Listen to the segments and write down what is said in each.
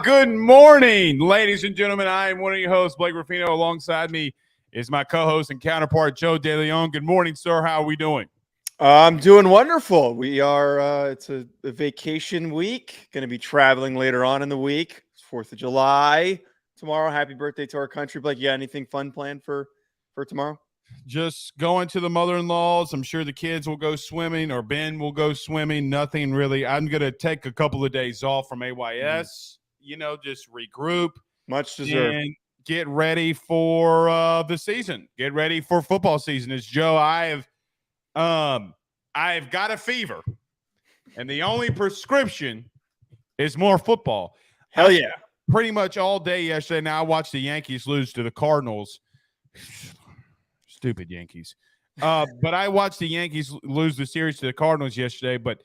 Good morning, ladies and gentlemen. I am one of your hosts, Blake Ruffino. Alongside me is my co-host and counterpart, Joe DeLeone. Good morning, sir. How are we doing? I'm doing wonderful. We are, it's a vacation week. Going to be traveling later on in the week. It's 4th of July tomorrow. Happy birthday to our country. Blake, you got anything fun planned for tomorrow? Just going to the mother-in-law's. I'm sure the kids will go swimming or Ben will go swimming. Nothing really. I'm going to take a couple of days off from AYS, just regroup. Much deserved. And get ready for the season. Get ready for football season. As Joe, I've got a fever, and the only prescription is more football. Hell yeah. Pretty much all day yesterday. Now I watched the Yankees lose to the Cardinals. Stupid Yankees. But I watched the Yankees lose the series to the Cardinals yesterday. But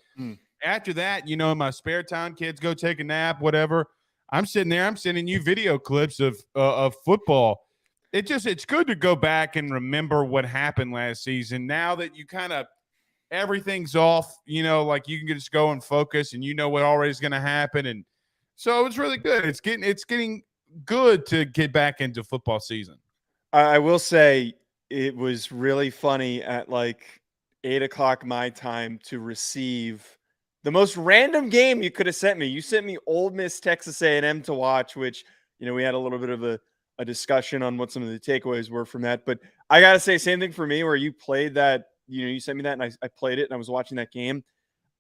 after that, in my spare time, kids go take a nap, whatever. I'm sitting there. I'm sending you video clips of football. It's good to go back and remember what happened last season. Now that you kind of everything's off, like you can just go and focus, and what already is going to happen. And so it's really good. It's getting good to get back into football season. I will say it was really funny at like 8:00 my time to receive the most random game you could have sent me. You sent me Ole Miss, Texas A&M to watch, which, we had a little bit of a discussion on what some of the takeaways were from that. But I got to say, same thing for me, where you played that, you sent me that and I played it and I was watching that game.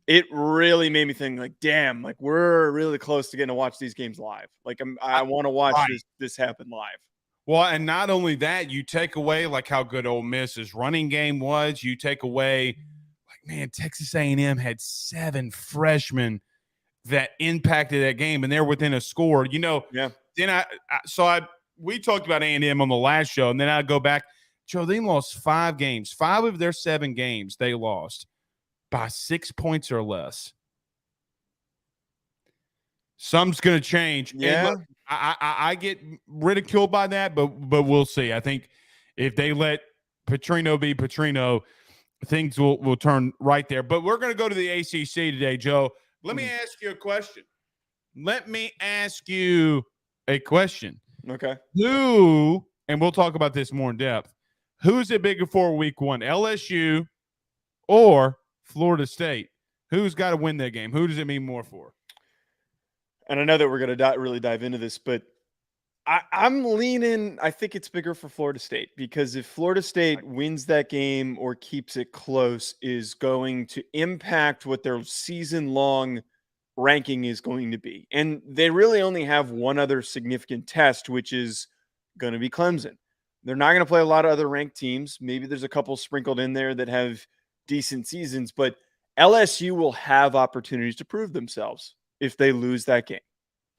It really made me think like, damn, like we're really close to getting to watch these games live. Like I want to watch this happen live. Well, and not only that, you take away like how good Ole Miss's running game was. You take away man, Texas A&M had 7 freshmen that impacted that game, and they're within a score. Yeah. Then we talked about A&M on the last show, and then I go back. Joe, they lost 5 games. 5 of their 7 games they lost by 6 points or less. Something's going to change. Yeah. Look, I get ridiculed by that, but we'll see. I think if they let Petrino be Petrino, things will turn right there. But we're going to go to the ACC today, Joe. Let me ask you a question. Okay. Who, and we'll talk about this more in depth, who's it bigger for week 1, LSU or Florida State? Who's got to win that game? Who does it mean more for? And I know that we're going to really dive into this, but I'm leaning, I think it's bigger for Florida State, because if Florida State wins that game or keeps it close, is going to impact what their season-long ranking is going to be. And they really only have one other significant test, which is going to be Clemson. They're not going to play a lot of other ranked teams. Maybe there's a couple sprinkled in there that have decent seasons, but LSU will have opportunities to prove themselves if they lose that game.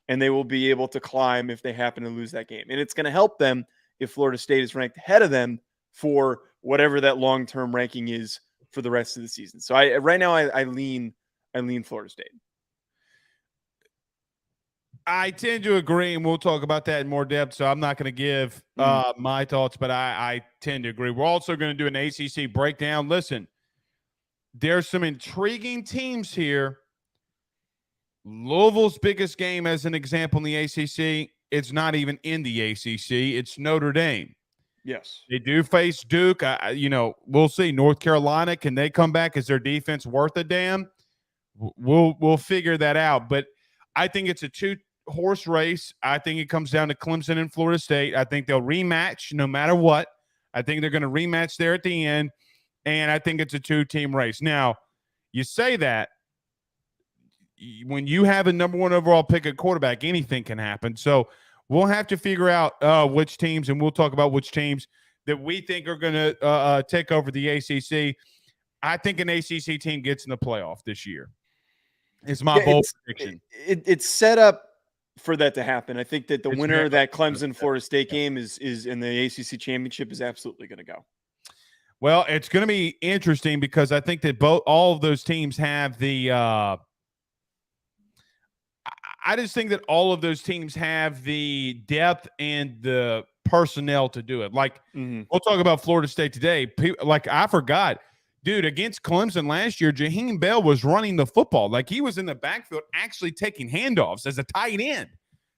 And they will be able to climb if they happen to lose that game. And it's going to help them if Florida State is ranked ahead of them for whatever that long-term ranking is for the rest of the season. So right now I lean Florida State. I tend to agree, and we'll talk about that in more depth, so I'm not going to give my thoughts, but I tend to agree. We're also going to do an ACC breakdown. Listen, there's some intriguing teams here. Louisville's biggest game, as an example, in the ACC, it's not even in the ACC. It's Notre Dame. Yes. They do face Duke. We'll see. North Carolina, can they come back? Is their defense worth a damn? We'll figure that out. But I think it's a 2-horse race. I think it comes down to Clemson and Florida State. I think they'll rematch no matter what. I think they're going to rematch there at the end, and I think it's a 2-team race. Now, you say that. When you have a number 1 overall pick at quarterback, anything can happen. So we'll have to figure out which teams, and we'll talk about which teams that we think are going to take over the ACC. I think an ACC team gets in the playoff this year. It's my bold prediction. It's set up for that to happen. I think that the winner of that Clemson-Florida State game is in the ACC championship is absolutely going to go. Well, it's going to be interesting because I think that all of those teams have the I just think that all of those teams have the depth and the personnel to do it. Like, we'll talk about Florida State today. Like, I forgot. Dude, against Clemson last year, Jaheim Bell was running the football. Like, he was in the backfield actually taking handoffs as a tight end.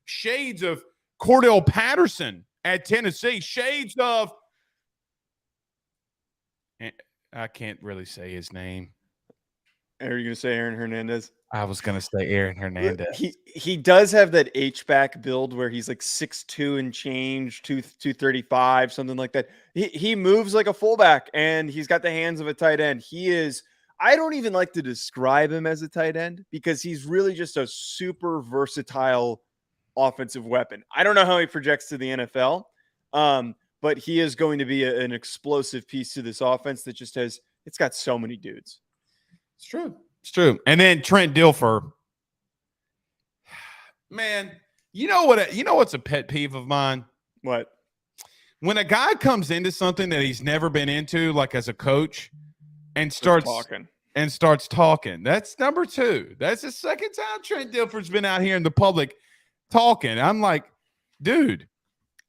shades of Cordell Patterson at Tennessee, shades of I can't really say his name. Are you going to say Aaron Hernandez? I was going to say Aaron Hernandez. He does have that H-back build where he's like 6'2" and change, 235, something like that. He moves like a fullback, and he's got the hands of a tight end. He is – I don't even like to describe him as a tight end because he's really just a super versatile offensive weapon. I don't know how he projects to the NFL, but he is going to be an explosive piece to this offense that just has – it's got so many dudes. It's true. It's true. And then Trent Dilfer. Man, you know what's a pet peeve of mine? What? When a guy comes into something that he's never been into, like as a coach, and starts talking. That's number two. That's the second time Trent Dilfer's been out here in the public talking. I'm like, dude.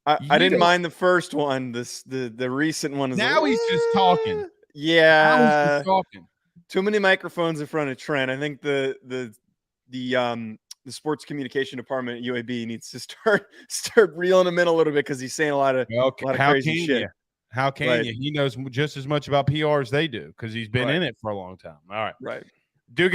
I didn't mind the first one. The recent one is now he's just talking. Yeah. Now he's just talking. Too many microphones in front of Trent. I think the sports communication department at UAB needs to start reeling him in a little bit because he's saying a lot of crazy shit. How can you? He knows just as much about PR as they do because he's been in it for a long time. All right. Right. Do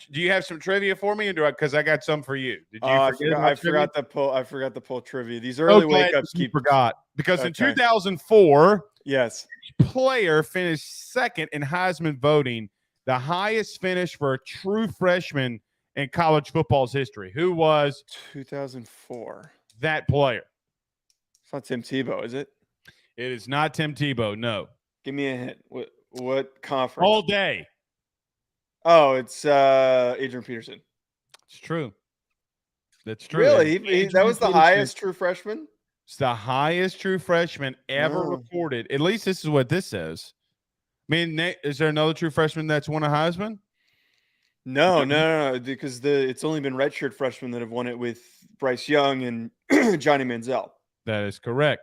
you have some trivia for me, because I got some for you? Did you I forgot to pull trivia. These early wake ups forgot because in 2004, yes, player finished second in Heisman voting, the highest finish for a true freshman in college football's history. Who was 2004? That player. It's not Tim Tebow, is it? It is not Tim Tebow. No. Give me a hint. What conference? All day. Oh, it's Adrian Peterson. It's true. That's true. Really? That was the highest true freshman? It's the highest true freshman ever recorded. At least this is what this says. I mean, is there another true freshman that's won a Heisman? No, because it's only been redshirt freshmen that have won it with Bryce Young and Johnny Manziel. That is correct.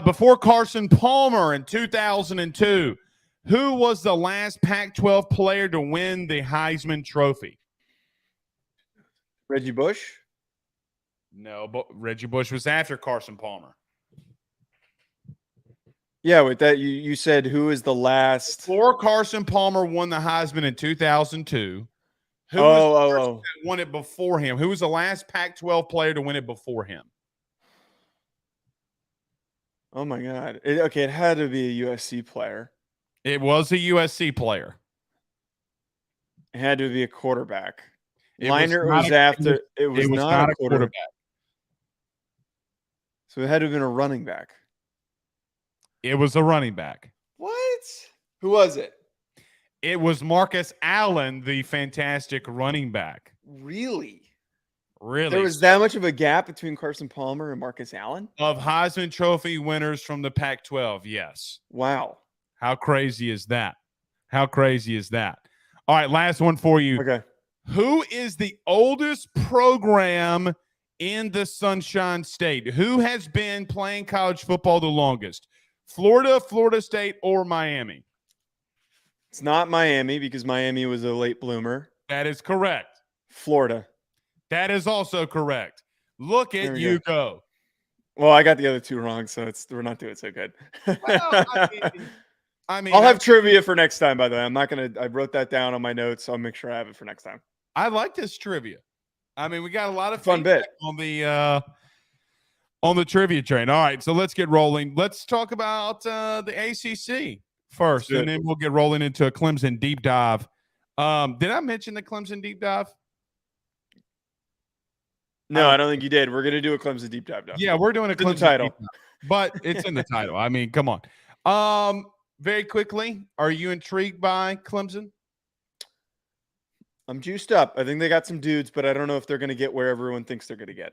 Before Carson Palmer in 2002, who was the last Pac-12 player to win the Heisman Trophy? Reggie Bush? No, but Reggie Bush was after Carson Palmer. Yeah, with that, you said who is the last? Before Carson Palmer won the Heisman in 2002, who won it before him? Who was the last Pac-12 player to win it before him? Oh, my God. It had to be a USC player. It was a USC player. It had to be a quarterback. It was not a quarterback. So it had to have been a running back. It was a running back. What? Who was it? It was Marcus Allen, the fantastic running back. Really? Really? There was that much of a gap between Carson Palmer and Marcus Allen? Of Heisman Trophy winners from the Pac-12, yes. Wow. How crazy is that? How crazy is that? All right, last one for you. Okay. Who is the oldest program in the Sunshine State? Who has been playing college football the longest? Florida, Florida State, or Miami? It's not Miami because Miami was a late bloomer. That is correct. Florida. That is also correct. Look at you go. Well, I got the other two wrong, so we're not doing so good. Well, I mean, I'll have trivia for next time, by the way. I wrote that down on my notes, so I'll make sure I have it for next time. I like this trivia. I mean, we got a lot of fun bit on the trivia train. All right, so let's get rolling. Let's talk about the ACC first, and then we'll get rolling into a Clemson deep dive. Did I mention the Clemson deep dive? No, I don't think you did. We're going to do a Clemson deep dive now. Yeah, we're doing a Clemson title, but it's in the title. I mean, come on. Very quickly, are you intrigued by Clemson? I'm juiced up. I think they got some dudes, but I don't know if they're going to get where everyone thinks they're going to get.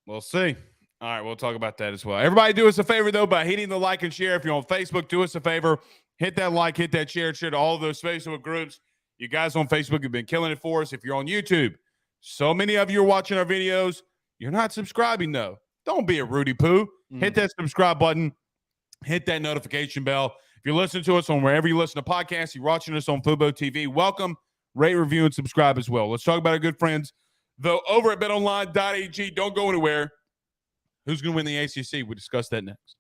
We'll see. All right, we'll talk about that as well. Everybody do us a favor, though, by hitting the like and share. If you're on Facebook, do us a favor. Hit that like, hit that share to all of those Facebook groups. You guys on Facebook have been killing it for us. If you're on YouTube, so many of you are watching our videos. You're not subscribing, though. Don't be a Rudy Poo. Hit that subscribe button. Hit that notification bell. If you're listening to us on wherever you listen to podcasts, you're watching us on Fubo TV, welcome, rate, review, and subscribe as well. Let's talk about our good friends Though over at betonline.ag, don't go anywhere. Who's going to win the ACC? We'll discuss that next.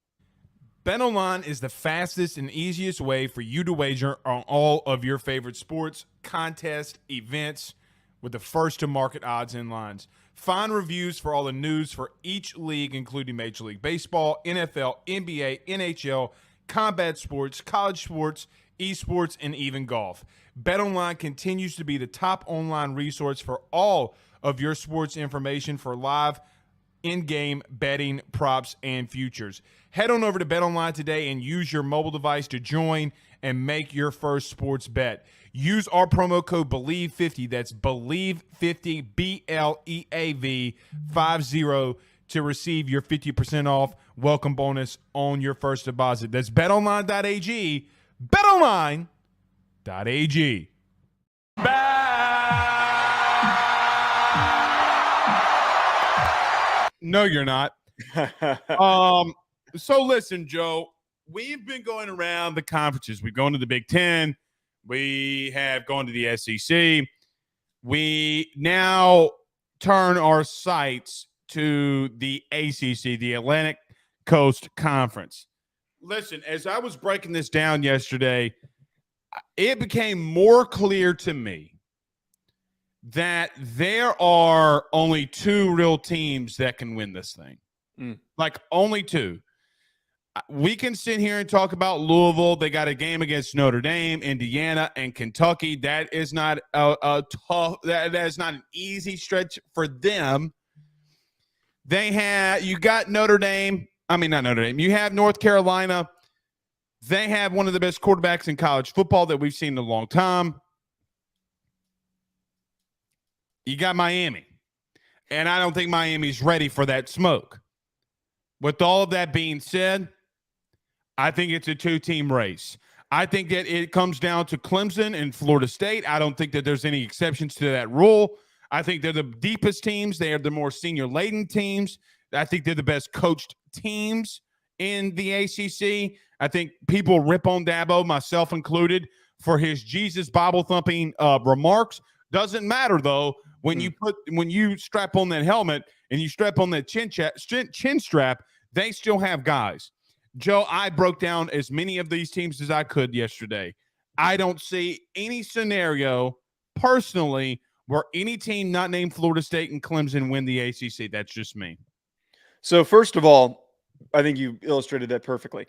BetOnline is the fastest and easiest way for you to wager on all of your favorite sports, contests, events with the first-to-market odds and lines. Find reviews for all the news for each league, including Major League Baseball, NFL, NBA, NHL, combat sports, college sports, esports, and even golf. BetOnline continues to be the top online resource for all of your sports information for live in-game betting, props, and futures. Head on over to BetOnline today and use your mobile device to join and make your first sports bet. Use our promo code BELIEVE50, that's BELIEVE50, BLEAV 50, to receive your 50% off welcome bonus on your first deposit. That's betonline.ag, betonline.ag. No, you're not. So listen, Joe, we've been going around the conferences. We've gone to the Big Ten. We have gone to the SEC. We now turn our sights to the ACC, the Atlantic Coast Conference. Listen, as I was breaking this down yesterday, it became more clear to me that there are only two real teams that can win this thing. Like, only two. We can sit here and talk about Louisville. They got a game against Notre Dame, Indiana, and Kentucky. That is not that is not an easy stretch for them. You got Notre Dame. I mean, not Notre Dame. You have North Carolina. They have one of the best quarterbacks in college football that we've seen in a long time. You got Miami. And I don't think Miami's ready for that smoke. With all of that being said, I think it's a two-team race. I think that it comes down to Clemson and Florida State. I don't think that there's any exceptions to that rule. I think they're the deepest teams. They are the more senior-laden teams. I think they're the best coached teams in the ACC. I think people rip on Dabo, myself included, for his Jesus Bible-thumping remarks. Doesn't matter, though, when you strap on that helmet and you strap on that chin strap, they still have guys. Joe, I broke down as many of these teams as I could yesterday. I don't see any scenario, personally, where any team not named Florida State and Clemson win the ACC. That's just me. So, first of all, I think you illustrated that perfectly.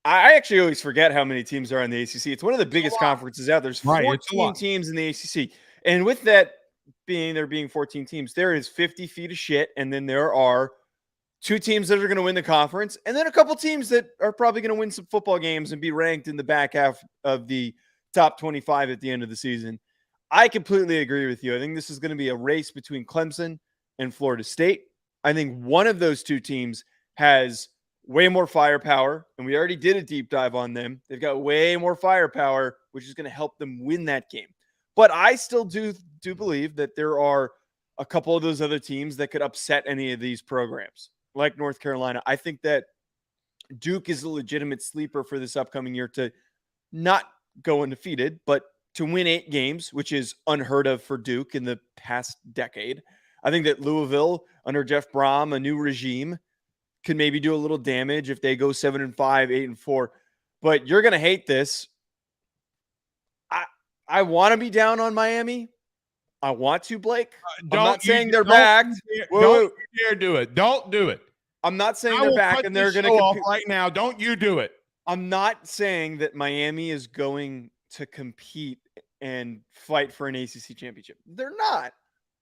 I actually always forget how many teams are in the ACC. It's one of the biggest conferences out. There's 14 teams in the ACC. And with that being 14 teams, there is 50 feet of shit, and then there are two teams that are going to win the conference, and then a couple teams that are probably going to win some football games and be ranked in the back half of the top 25 at the end of the season. I completely agree with you. I think this is going to be a race between Clemson and Florida State. I think one of those two teams has way more firepower, and we already did a deep dive on them. They've got way more firepower, which is going to help them win that game. But I still do believe that there are a couple of those other teams that could upset any of these programs, like North Carolina. I think that Duke is a legitimate sleeper for this upcoming year to not go undefeated, but to win 8 games, which is unheard of for Duke in the past decade. I think that Louisville, under Jeff Brom, a new regime, can maybe do a little damage if they go 7-5, 8-4. But you're going to hate this. I want to be down on Miami. I want to, Blake. I'm not saying they're back. Don't dare do it. Don't do it. I'm not saying they're back and they're going to off right now. Don't you do it. I'm not saying that Miami is going to compete and fight for an ACC championship. They're not,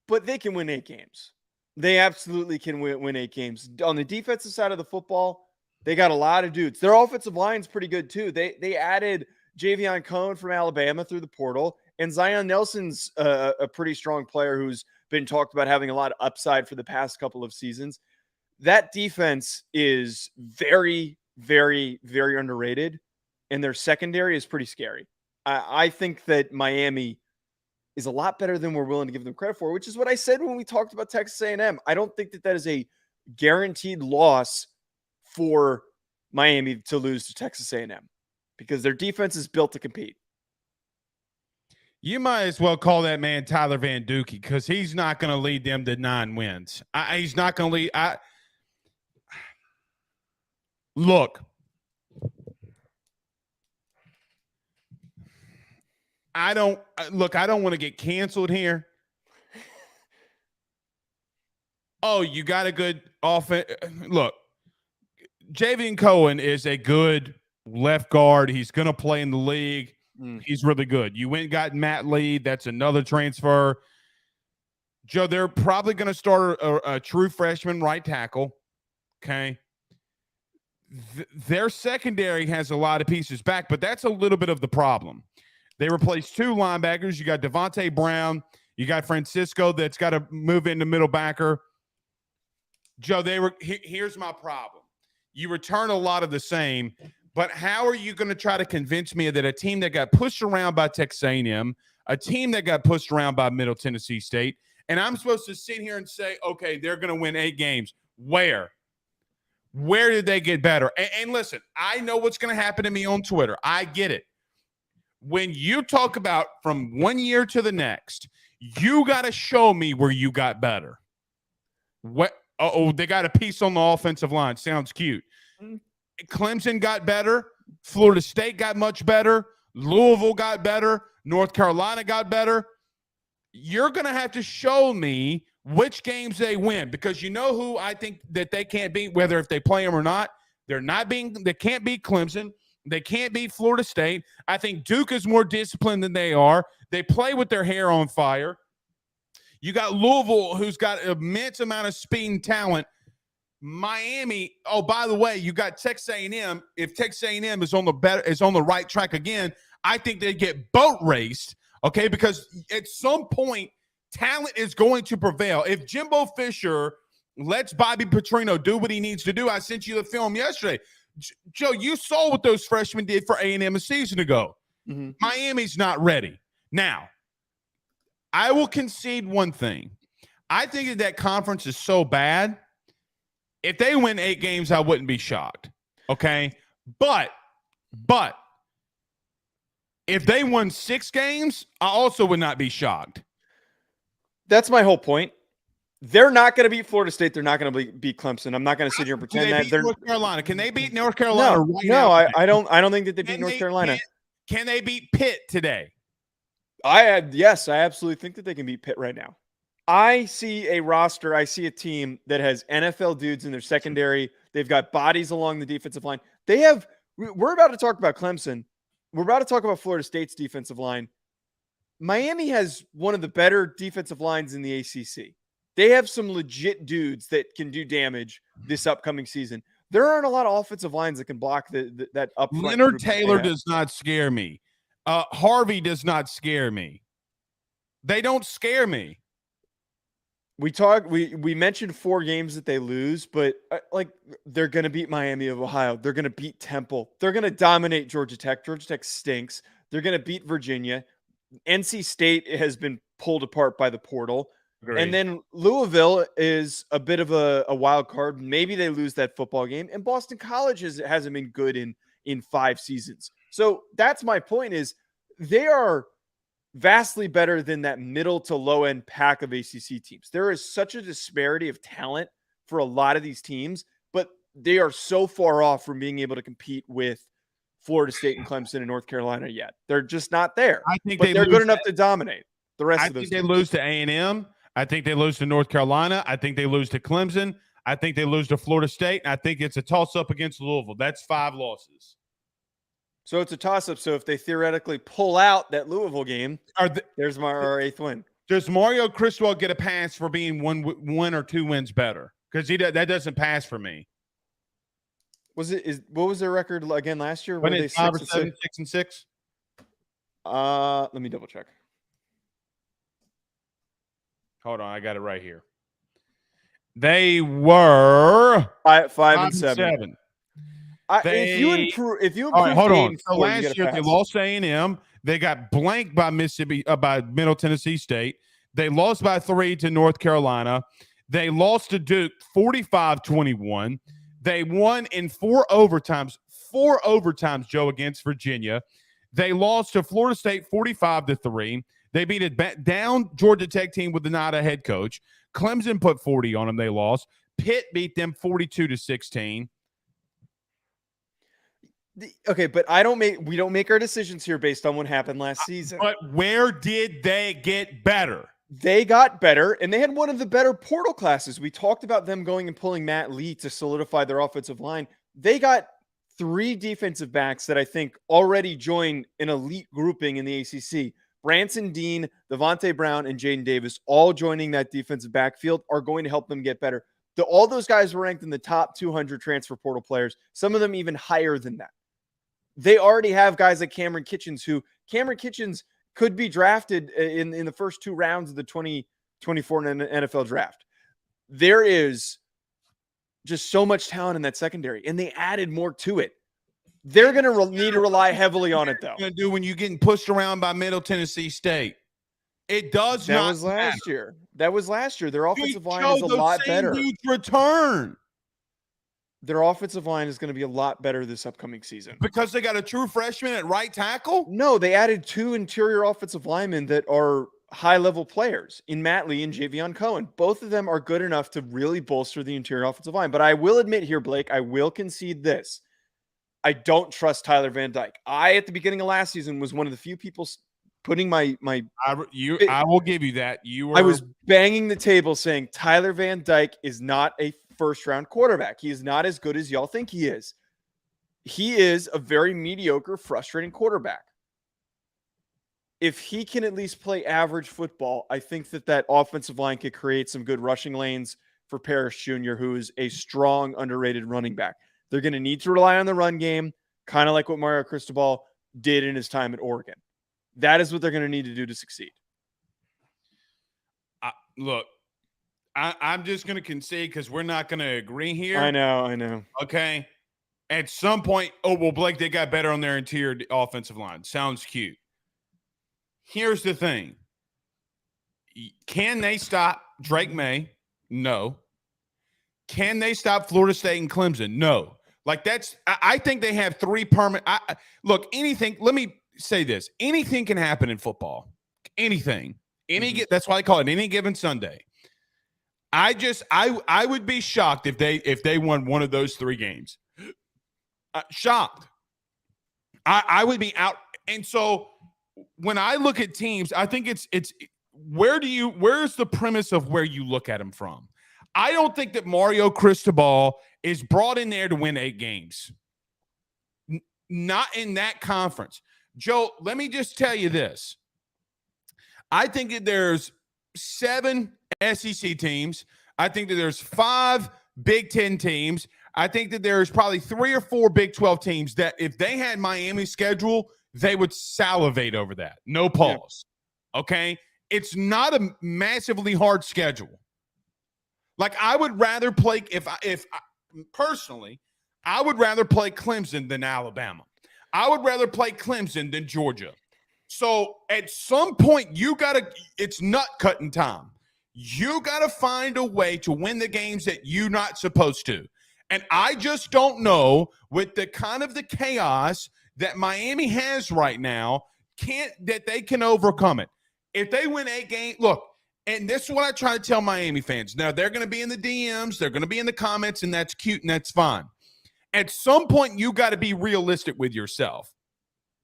but they can win 8 games. They absolutely can win 8 games. On the defensive side of the football, they got a lot of dudes. Their offensive line's pretty good too. They added Javion Cohen from Alabama through the portal, and Zion Nelson's a pretty strong player who's been talked about having a lot of upside for the past couple of seasons. That defense is very, very, very underrated, and their secondary is pretty scary. I think that Miami is a lot better than we're willing to give them credit for, which is what I said when we talked about Texas A&M. I don't think that is a guaranteed loss for Miami to lose to Texas A&M because their defense is built to compete. You might as well call that man Tyler Van Duke because he's not going to lead them to 9 wins. He's not going to lead. Look, I don't want to get canceled here. Oh, you got a good offense. Look, Javion Cohen is a good left guard. He's going to play in the league. He's really good. You went and got Matt Lee. That's another transfer. Joe, they're probably going to start a true freshman right tackle. Okay. Their secondary has a lot of pieces back, but that's a little bit of the problem. They replaced 2 linebackers. You got Devontae Brown. You got Francisco that's got to move into middle backer. Joe, here's my problem. You return a lot of the same, but how are you going to try to convince me that a team that got pushed around by Texas A&M, a team that got pushed around by Middle Tennessee State, and I'm supposed to sit here and say, okay, they're going to win 8 games. Where did they get better? And listen, I know what's going to happen to me on Twitter. I get it. When you talk about from one year to the next, you got to show me where you got better. They got a piece on the offensive line. Sounds cute. Clemson got better. Florida State got much better. Louisville got better. North Carolina got better. You're going to have to show me which games they win because you know who I think that they can't beat, whether if they play them or not. They can't beat Clemson. They can't beat Florida State. I think Duke is more disciplined than they are. They play with their hair on fire. You got Louisville, who's got an immense amount of speed and talent. Miami. Oh, by the way, you got Texas A&M. If Texas A&M is on the right track again, I think they get boat raced. Okay, because at some point, talent is going to prevail. If Jimbo Fisher lets Bobby Petrino do what he needs to do, I sent you the film yesterday. Joe, you saw what those freshmen did for A&M a season ago. Mm-hmm. Miami's not ready. Now, I will concede one thing. I think that conference is so bad. If they win 8 games, I wouldn't be shocked. Okay? But if they won 6 games, I also would not be shocked. That's my whole point. They're not going to beat Florida State. They're not going to beat Clemson. I'm not going to sit here and pretend that they're North Carolina. Can they beat North Carolina? I don't think that they beat North Carolina. Can they beat Pitt today? Yes, I absolutely think that they can beat Pitt right now. I see a roster. I see a team that has NFL dudes in their secondary. They've got bodies along the defensive line. We're about to talk about Clemson. We're about to talk about Florida State's defensive line. Miami has one of the better defensive lines in the ACC. They have some legit dudes that can do damage this upcoming season. There aren't a lot of offensive lines that can block that up front. Leonard Taylor does not scare me. Harvey does not scare me. They don't scare me. We mentioned 4 games that they lose, but they're going to beat Miami of Ohio. They're going to beat Temple. They're going to dominate Georgia Tech. Georgia Tech stinks. They're going to beat Virginia. NC State has been pulled apart by the portal. Agreed. And then Louisville is a bit of a wild card. Maybe they lose that football game. And Boston College hasn't been good in 5 seasons. So that's my point is they are vastly better than that middle to low end pack of ACC teams. There is such a disparity of talent for a lot of these teams, but they are so far off from being able to compete with Florida State and Clemson and North Carolina yet. They're just not there. I think they're good enough to dominate the rest of those teams. I think they lose to A&M. I think they lose to North Carolina. I think they lose to Clemson. I think they lose to Florida State. And I think it's a toss-up against Louisville. That's 5 losses. So it's a toss-up. So if they theoretically pull out that Louisville game, there's our 8th win. Does Mario Criswell get a pass for being one or 2 wins better? Because that doesn't pass for me. What was their record again last year? Were they 5 or 7, 6 and 6? Let me double check. Hold on, I got it right here. They were 5 and 7. If you improve, all right, hold on. So last year they lost A&M. They got blanked by by Middle Tennessee State. They lost by 3 to North Carolina. They lost to Duke 45-21. They won in 4 overtimes. 4 overtimes, Joe, against Virginia. They lost to Florida State 45-3. They beat a down Georgia Tech team with not a head coach. Clemson put 40 on them. They lost. Pitt beat them 42-16. Okay, but we don't make our decisions here based on what happened last season. But where did they get better? They got better, and they had one of the better portal classes. We talked about them going and pulling Matt Lee to solidify their offensive line. They got 3 defensive backs that I think already join an elite grouping in the ACC. Branson Dean, Devontae Brown, and Jaden Davis, all joining that defensive backfield, are going to help them get better. All those guys were ranked in the top 200 transfer portal players, some of them even higher than that. They already have guys like Cameron Kitchens, who Cameron Kitchens could be drafted in the first 2 rounds of the 2024 NFL draft. There is just so much talent in that secondary, and they added more to it. They're going to need to rely heavily on it, though. Going to do when you're getting pushed around by Middle Tennessee State. It does not. That was last year. That was last year. Their offensive line is a those lot same better. dudes return Their offensive line is going to be a lot better this upcoming season. because they got a true freshman at right tackle. No, they added 2 interior offensive linemen that are high-level players in Matt Lee and Javion Cohen. Both of them are good enough to really bolster the interior offensive line. But I will admit here, Blake, I will concede this. I don't trust Tyler Van Dyke. At the beginning of last season, was one of the few people putting I will give you that. I was banging the table saying Tyler Van Dyke is not a first-round quarterback. He is not as good as y'all think he is. He is a very mediocre, frustrating quarterback. If he can at least play average football, I think that offensive line could create some good rushing lanes for Parrish Jr., who is a strong, underrated running back. They're going to need to rely on the run game, kind of like what Mario Cristobal did in his time at Oregon. That is what they're going to need to do to succeed. Look, I'm just going to concede because we're not going to agree here. I know. Okay. At some point, Blake, they got better on their interior offensive line. Sounds cute. Here's the thing. Can they stop Drake May? No. Can they stop Florida State and Clemson? No. I think they have 3 permanent. Look, anything. Let me say this. Anything can happen in football. Anything. That's why I call it any given Sunday. I would be shocked if they won one of those 3 games. Shocked. I would be out. And so when I look at teams, I think it's where's the premise of where you look at them from? I don't think that Mario Cristobal is brought in there to win 8 games. Not in that conference. Joe, let me just tell you this. I think that there's 7 SEC teams. I think that there's 5 Big Ten teams. I think that there's probably 3 or 4 Big 12 teams that if they had Miami's schedule, they would salivate over that. No pause. Yeah. Okay? It's not a massively hard schedule. Like I would rather play personally, I would rather play Clemson than Alabama. I would rather play Clemson than Georgia. So at some point, it's nut cutting time. You got to find a way to win the games that you're not supposed to. And I just don't know with the kind of the chaos that Miami has right now, that they can overcome it. If they win 8 games, look, and this is what I try to tell Miami fans. Now, they're going to be in the DMs, they're going to be in the comments, and that's cute and that's fine. At some point, you got to be realistic with yourself.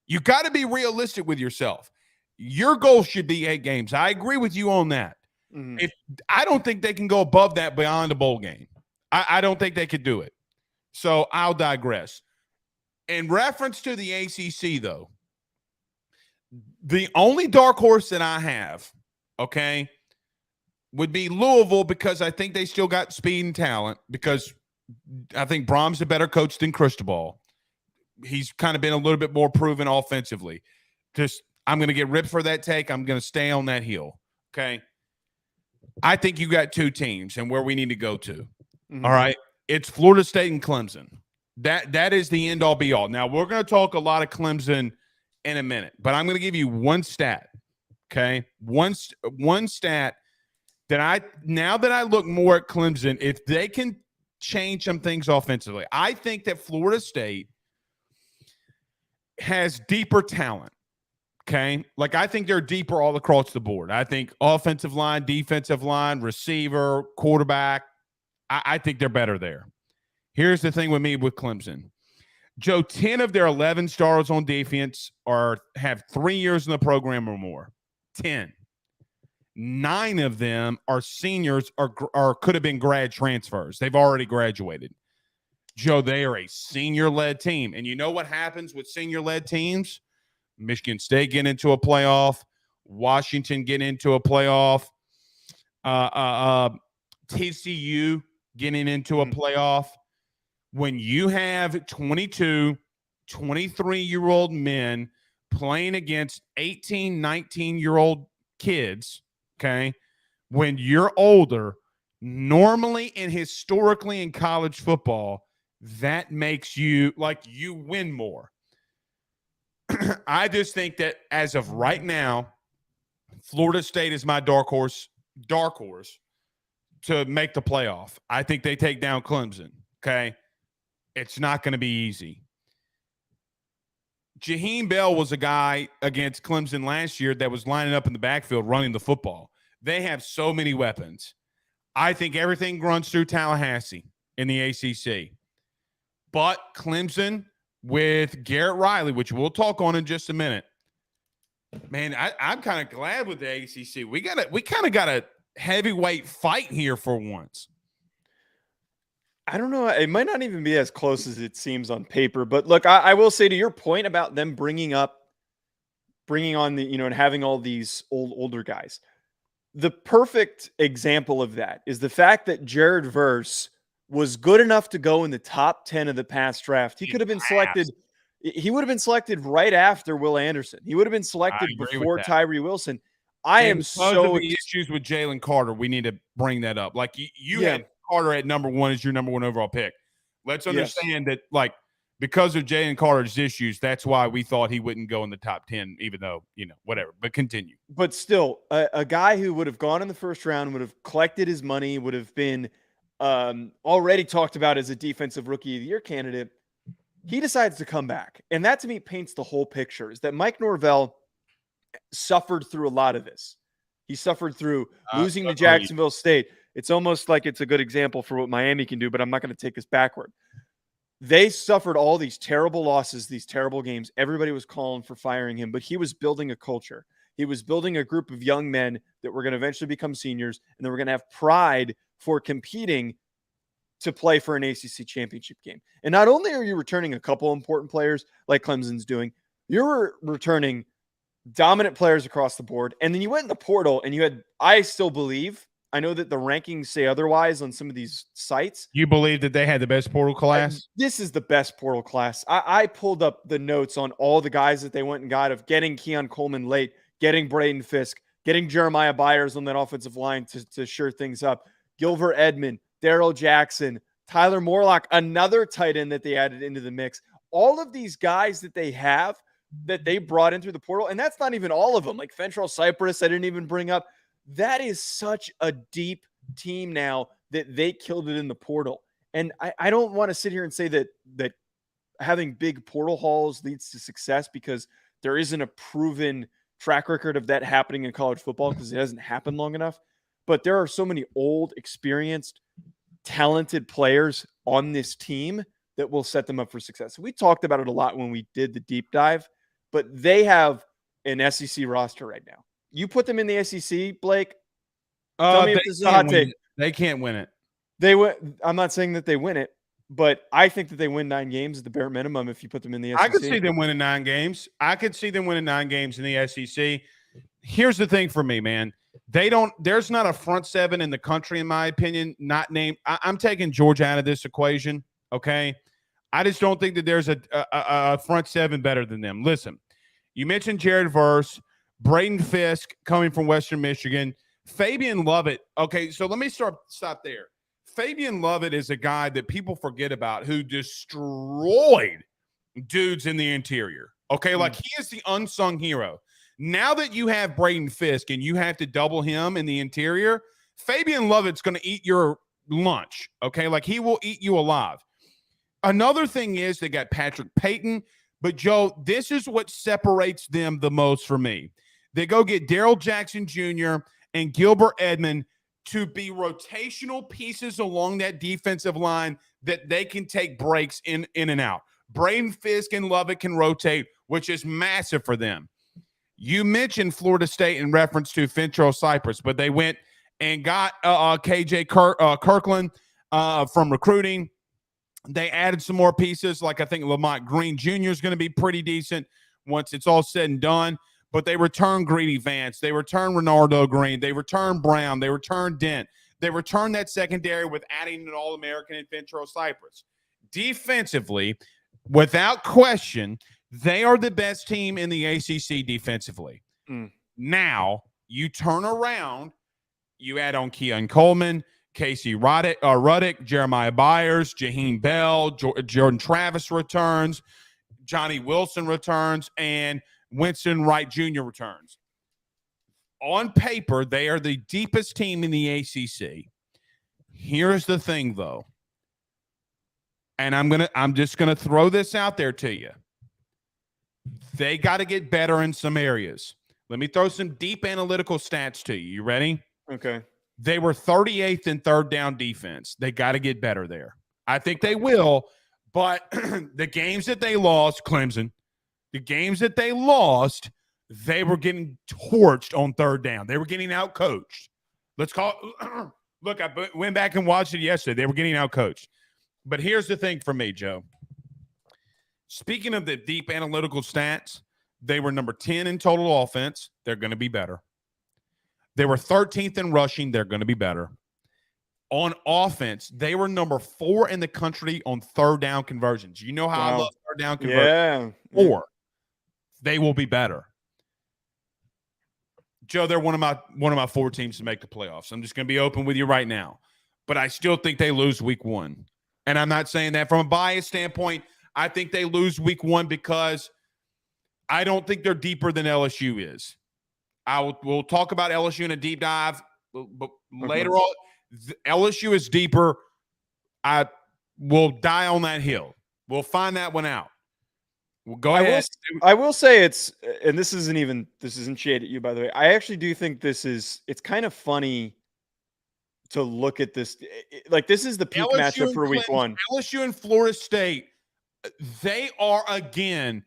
You got to be realistic with yourself. Your goal should be 8 games. I agree with you on that. Mm-hmm. I don't think they can go above that beyond a bowl game. I don't think they could do it. So I'll digress. In reference to the ACC, though, the only dark horse that I have, okay, would be Louisville because I think they still got speed and talent because I think Brom's a better coach than Cristobal. He's kind of been a little bit more proven offensively. I'm going to get ripped for that take. I'm going to stay on that heel, okay? I think you got 2 teams and where we need to go to. Mm-hmm. All right? It's Florida State and Clemson. That is the end-all, be-all. Now, we're going to talk a lot of Clemson in a minute, but I'm going to give you one stat, okay? One stat that now that I look more at Clemson, if they can change some things offensively, I think that Florida State has deeper talent. Okay. Like, I think they're deeper all across the board. I think offensive line, defensive line, receiver, quarterback, I think they're better there. Here's the thing with me with Clemson. Joe, 10 of their 11 stars on defense have 3 years in the program or more. 10. 9 of them are seniors or could have been grad transfers. They've already graduated. Joe, they are a senior-led team. And you know what happens with senior-led teams? Michigan State get into a playoff. Washington get into a playoff. TCU getting into a playoff. When you have 22, 23-year-old men playing against 18, 19-year-old kids, okay, when you're older, normally and historically in college football, that makes you like you win more. I just think that as of right now, Florida State is my dark horse to make the playoff. I think they take down Clemson, okay? It's not going to be easy. Jaheim Bell was a guy against Clemson last year that was lining up in the backfield running the football. They have so many weapons. I think everything runs through Tallahassee in the ACC. But Clemson with Garrett Riley, which we'll talk on in just a minute. Man, I'm kind of glad with the ACC. We kind of got a heavyweight fight here for once. I don't know. It might not even be as close as it seems on paper. But look, I will say to your point about them bringing on the, and having all these older guys. The perfect example of that is the fact that Jared Verse was good enough to go in the top 10 of the past draft. He could have been selected. He would have been selected right after Will Anderson. He would have been selected before Tyree Wilson. I am so of the issues with Jalen Carter. We need to bring that up. Like you had Carter at number 1 as your number 1 overall pick. Let's understand that, like, because of Jalen Carter's issues, that's why we thought he wouldn't go in the top 10, even though, whatever. But continue. But still, a guy who would have gone in the first round, would have collected his money, would have been already talked about as a defensive rookie of the year candidate. He decides to come back. And that to me paints the whole picture, is that Mike Norvell suffered through a lot of this. He suffered through losing to Jacksonville State. It's almost like it's a good example for what Miami can do, but I'm not going to take us backward. They suffered all these terrible losses, these terrible games. Everybody was calling for firing him, but he was building a culture. He was building a group of young men that were going to eventually become seniors, and they were going to have pride for competing to play for an ACC championship game. And not only are you returning a couple important players like Clemson's doing, you're returning dominant players across the board. And then you went in the portal and you had, I still believe, I know that the rankings say otherwise on some of these sites. You believe that they had the best portal class? This is the best portal class. I pulled up the notes on all the guys that they went and got, of getting Keon Coleman late, getting Braden Fisk, getting Jeremiah Byers on that offensive line to sure things up. Gilbert Edmond, Darrell Jackson, Tyler Morlock, another tight end that they added into the mix. All of these guys that they have that they brought in through the portal, and that's not even all of them. Like Fentrell Cypress, I didn't even bring up. That is such a deep team now that they killed it in the portal. And I don't want to sit here and say that having big portal hauls leads to success, because there isn't a proven track record of that happening in college football, because it hasn't happened long enough. But there are so many old, experienced, talented players on this team that will set them up for success. We talked about it a lot when we did the deep dive, but they have an SEC roster right now. You put them in the SEC, Blake. Tell me if this is a hot take. They can't win it. I'm not saying that they win it, but I think that they win 9 games at the bare minimum if you put them in the SEC. I could see them winning 9 games. I could see them winning 9 games in the SEC. Here's the thing for me, man. There's not a front 7 in the country, in my opinion, not named. I'm taking Georgia out of this equation, okay? I just don't think that there's a front 7 better than them. Listen, you mentioned Jared Verse, Braden Fisk coming from Western Michigan, Fabian Lovett. Okay, so let me stop there. Fabian Lovett is a guy that people forget about, who destroyed dudes in the interior. Okay, like he is the unsung hero. Now that you have Braden Fisk and you have to double him in the interior, Fabian Lovett's going to eat your lunch. Okay, like he will eat you alive. Another thing is they got Patrick Payton, But, Joe, this is what separates them the most for me. They go get Darrell Jackson Jr. and Gilbert Edmond to be rotational pieces along that defensive line that they can take breaks in and out. Braden Fisk and Lovett can rotate, which is massive for them. You mentioned Florida State in reference to Fentrell Cypress, but they went and got KJ Kirkland from recruiting. They added some more pieces, like I think Lamont Green Jr. is going to be pretty decent once it's all said and done. But they returned Greedy Vance. They returned Renardo Green. They returned Brown. They returned Dent. They returned that secondary with adding an All-American in Fentrell Cypress. Defensively, without question, they are the best team in the ACC defensively. Now, you turn around, you add on Keon Coleman, Casey Ruddick, Jeremiah Byers, Jaheim Bell, Jordan Travis returns, Johnny Wilson returns, and Winston Wright Jr. returns. On paper, they are the deepest team in the ACC. Here's the thing, though, and I'm just gonna throw this out there to you. They got to get better in some areas. Let me throw some deep analytical stats to you. You ready? Okay. They were 38th in third down defense. They got to get better there. I think they will, but the games that they lost, Clemson, the games that they lost, they were getting torched on third down. They were getting outcoached. Let's call it. Look, I went back and watched it yesterday. They were getting outcoached. But here's the thing for me, Joe. Speaking of the deep analytical stats, they were number 10 in total offense. They're going to be better. They were 13th in rushing. They're going to be better. On offense, they were number 4 in the country on third down conversions. You know how I love third down conversions. Yeah. 4. They will be better. Joe, they're one of my 4 teams to make the playoffs. I'm just going to be open with you right now. But I still think they lose week 1. And I'm not saying that from a bias standpoint. I think they lose week 1 because I don't think they're deeper than LSU is. We'll talk about LSU in a deep dive, but later on, LSU is deeper. I will die on that hill. We'll find that one out. Well, go ahead. I will say and this isn't shade at you, by the way. I actually do think it's kind of funny to look at this. Like, this is the peak matchup for week 1. LSU and Florida State, they are, again,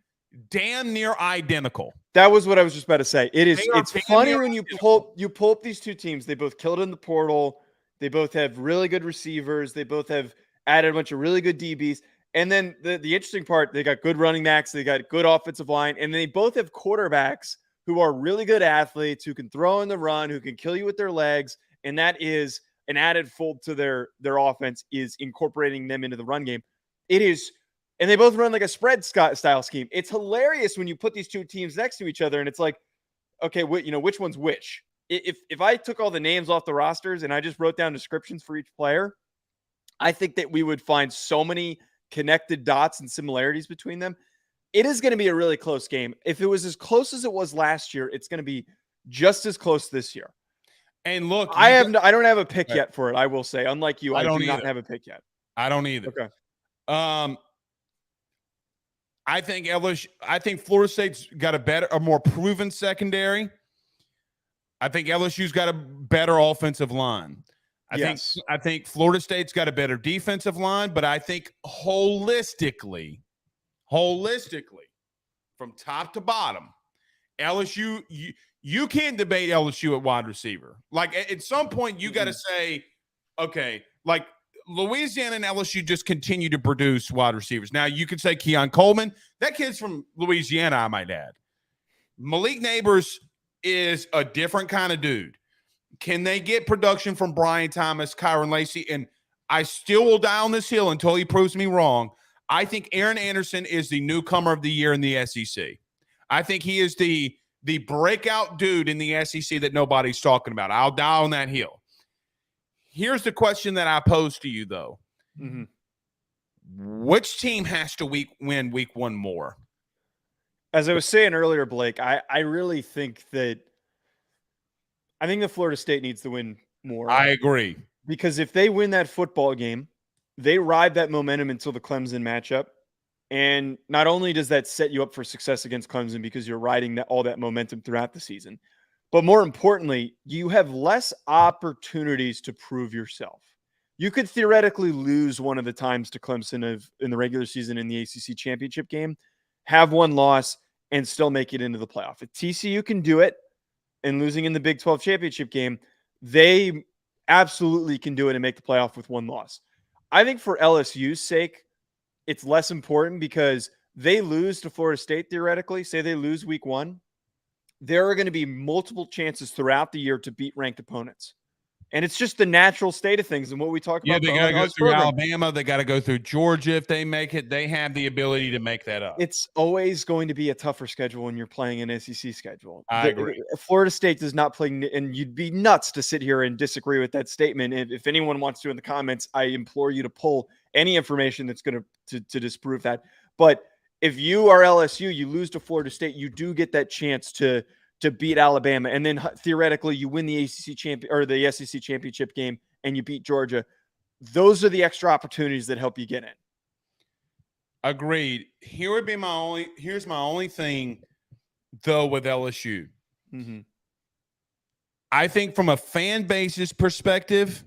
damn near identical. That was what I was just about to say. It's funny when you pull up these two teams. They both killed in the portal. They both have really good receivers. They both have added a bunch of really good DBs. And then the interesting part, they got good running backs. They got good offensive line. And they both have quarterbacks who are really good athletes, who can throw in the run, who can kill you with their legs. And that is an added fold to their offense, is incorporating them into the run game. It is. And they both run like a spread style scheme. It's hilarious when you put these two teams next to each other, and it's like, okay, which one's which? If I took all the names off the rosters and I just wrote down descriptions for each player, I think that we would find so many connected dots and similarities between them. It is going to be a really close game. If it was as close as it was last year, it's going to be just as close this year. And look, I don't have a pick yet for it. I will say, unlike you, I do not have a pick yet. I don't either. Okay. I think Florida State's got a more proven secondary. I think LSU's got a better offensive line. I think Florida State's got a better defensive line, but I think holistically, from top to bottom, LSU, you can't debate LSU at wide receiver. Like, at some point, you got to say, okay, like, Louisiana and LSU just continue to produce wide receivers. Now, you could say Keon Coleman. That kid's from Louisiana, I might add. Malik Neighbors is a different kind of dude. Can they get production from Brian Thomas, Kyron Lacey? And I still will die on this hill until he proves me wrong. I think Aaron Anderson is the newcomer of the year in the SEC. I think he is the breakout dude in the SEC that nobody's talking about. I'll die on that hill. Here's the question that I pose to you, though. Mm-hmm. Which team has to win week 1 more? As I was saying earlier, Blake, I really think that the Florida State needs to win more. I agree. Because if they win that football game, they ride that momentum until the Clemson matchup. And not only does that set you up for success against Clemson because you're riding all that momentum throughout the season, but more importantly, you have less opportunities to prove yourself. You could theoretically lose one of the times to Clemson in the regular season in the ACC championship game, have one loss, and still make it into the playoff. If TCU can do it and losing in the Big 12 championship game, they absolutely can do it and make the playoff with one loss. I think for LSU's sake, it's less important because they lose to Florida State theoretically. Say they lose week 1. There are going to be multiple chances throughout the year to beat ranked opponents. And it's just the natural state of things and what we talked about. Yeah, they got to go through Alabama. They got to go through Georgia if they make it. They have the ability to make that up. It's always going to be a tougher schedule when you're playing an SEC schedule. I agree. Florida State does not play, and you'd be nuts to sit here and disagree with that statement. If anyone wants to in the comments, I implore you to pull any information that's going to disprove that. But if you are LSU, you lose to Florida State, you do get that chance to beat Alabama, and then theoretically you win the ACC champion or the SEC championship game, and you beat Georgia. Those are the extra opportunities that help you get in. Agreed. Here's my only thing though with LSU. Mm-hmm. I think from a fan base's perspective,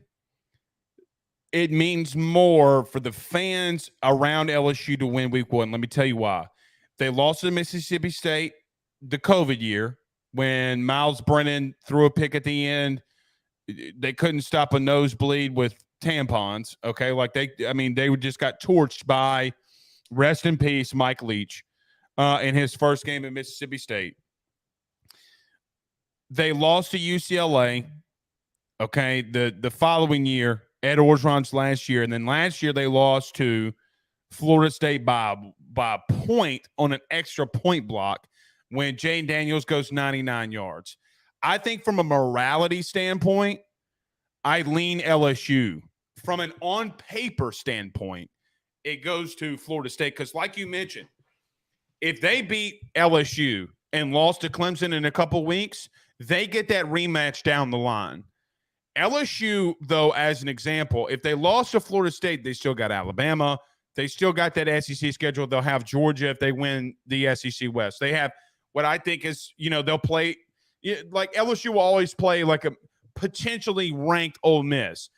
it means more for the fans around LSU to win week 1. Let me tell you why. They lost to Mississippi State the COVID year when Miles Brennan threw a pick at the end. They couldn't stop a nosebleed with tampons. Okay. They just got torched by, rest in peace, Mike Leach in his first game at Mississippi State. They lost to UCLA. Okay. The following year, Ed Orgeron's last year. And then last year they lost to Florida State by a point on an extra point block when Jane Daniels goes 99 yards. I think from a morality standpoint, I lean LSU. From an on-paper standpoint, it goes to Florida State because, like you mentioned, if they beat LSU and lost to Clemson in a couple weeks, they get that rematch down the line. LSU, though, as an example, if they lost to Florida State, they still got Alabama. They still got that SEC schedule. They'll have Georgia if they win the SEC West. They have what I think is, they'll play like LSU will always play like a potentially ranked Ole Miss.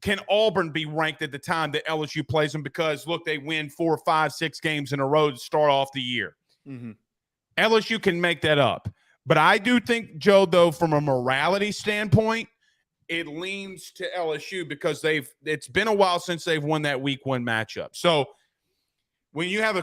Can Auburn be ranked at the time that LSU plays them? Because look, they win 4, 5, 6 games in a row to start off the year. Mm-hmm. LSU can make that up. But I do think, Joe, though, from a morality standpoint, it leans to LSU because it's been a while since they've won that week 1 matchup. So when you have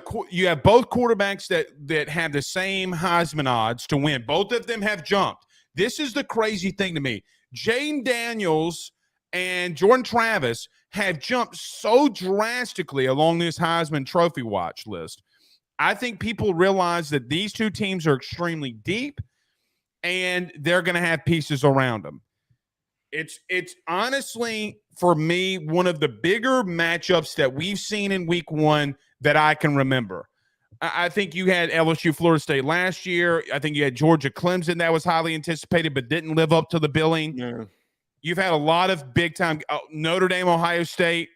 both quarterbacks that have the same Heisman odds to win, both of them have jumped. This is the crazy thing to me. Jane Daniels and Jordan Travis have jumped so drastically along this Heisman Trophy watch list. I think people realize that these two teams are extremely deep and they're going to have pieces around them. It's honestly, for me, one of the bigger matchups that we've seen in week 1 that I can remember. I think you had LSU Florida State last year. I think you had Georgia Clemson that was highly anticipated but didn't live up to the billing. Yeah. You've had a lot of big time Notre Dame, Ohio State.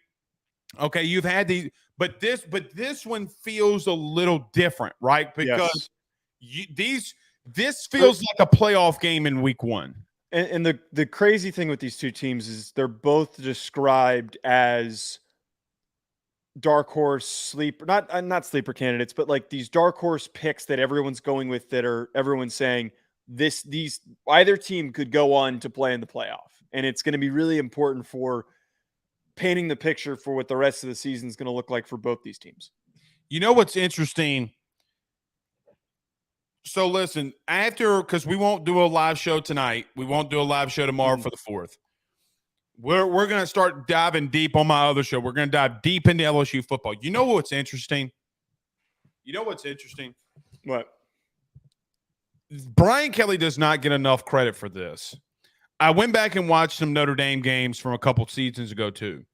Okay, you've had these, but this one feels a little different, right? Because this feels like a playoff game in week 1. And the crazy thing with these two teams is they're both described as dark horse sleeper, not sleeper candidates, but like these dark horse picks that everyone's going with, that are everyone's saying these either team could go on to play in the playoff. And it's going to be really important for painting the picture for what the rest of the season is going to look like for both these teams. You know what's interesting? So listen, because we won't do a live show tonight. We won't do a live show tomorrow for the 4th. We're going to start diving deep on my other show. We're going to dive deep into LSU football. You know what's interesting? What? Brian Kelly does not get enough credit for this. I went back and watched some Notre Dame games from a couple seasons ago too.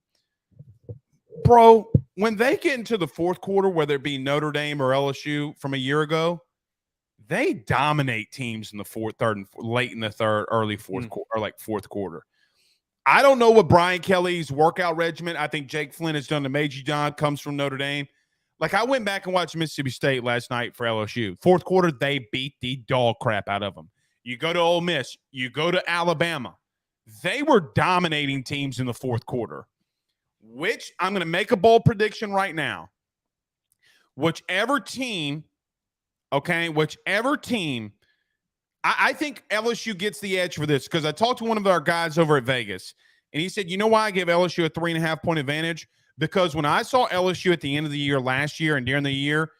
Bro, when they get into the 4th quarter, whether it be Notre Dame or LSU from a year ago, they dominate teams in the late in the 3rd, early 4th quarter, or like 4th quarter. I don't know what Brian Kelly's workout regimen. I think Jake Flynn has done the Major John, comes from Notre Dame. Like, I went back and watched Mississippi State last night for LSU. Fourth quarter, they beat the dog crap out of them. You go to Ole Miss. You go to Alabama. They were dominating teams in the fourth quarter, which I'm going to make a bold prediction right now. Whichever team, I think LSU gets the edge for this because I talked to one of our guys over at Vegas, and he said, you know why I give LSU a 3.5-point advantage? Because when I saw LSU at the end of the year last year and during the year,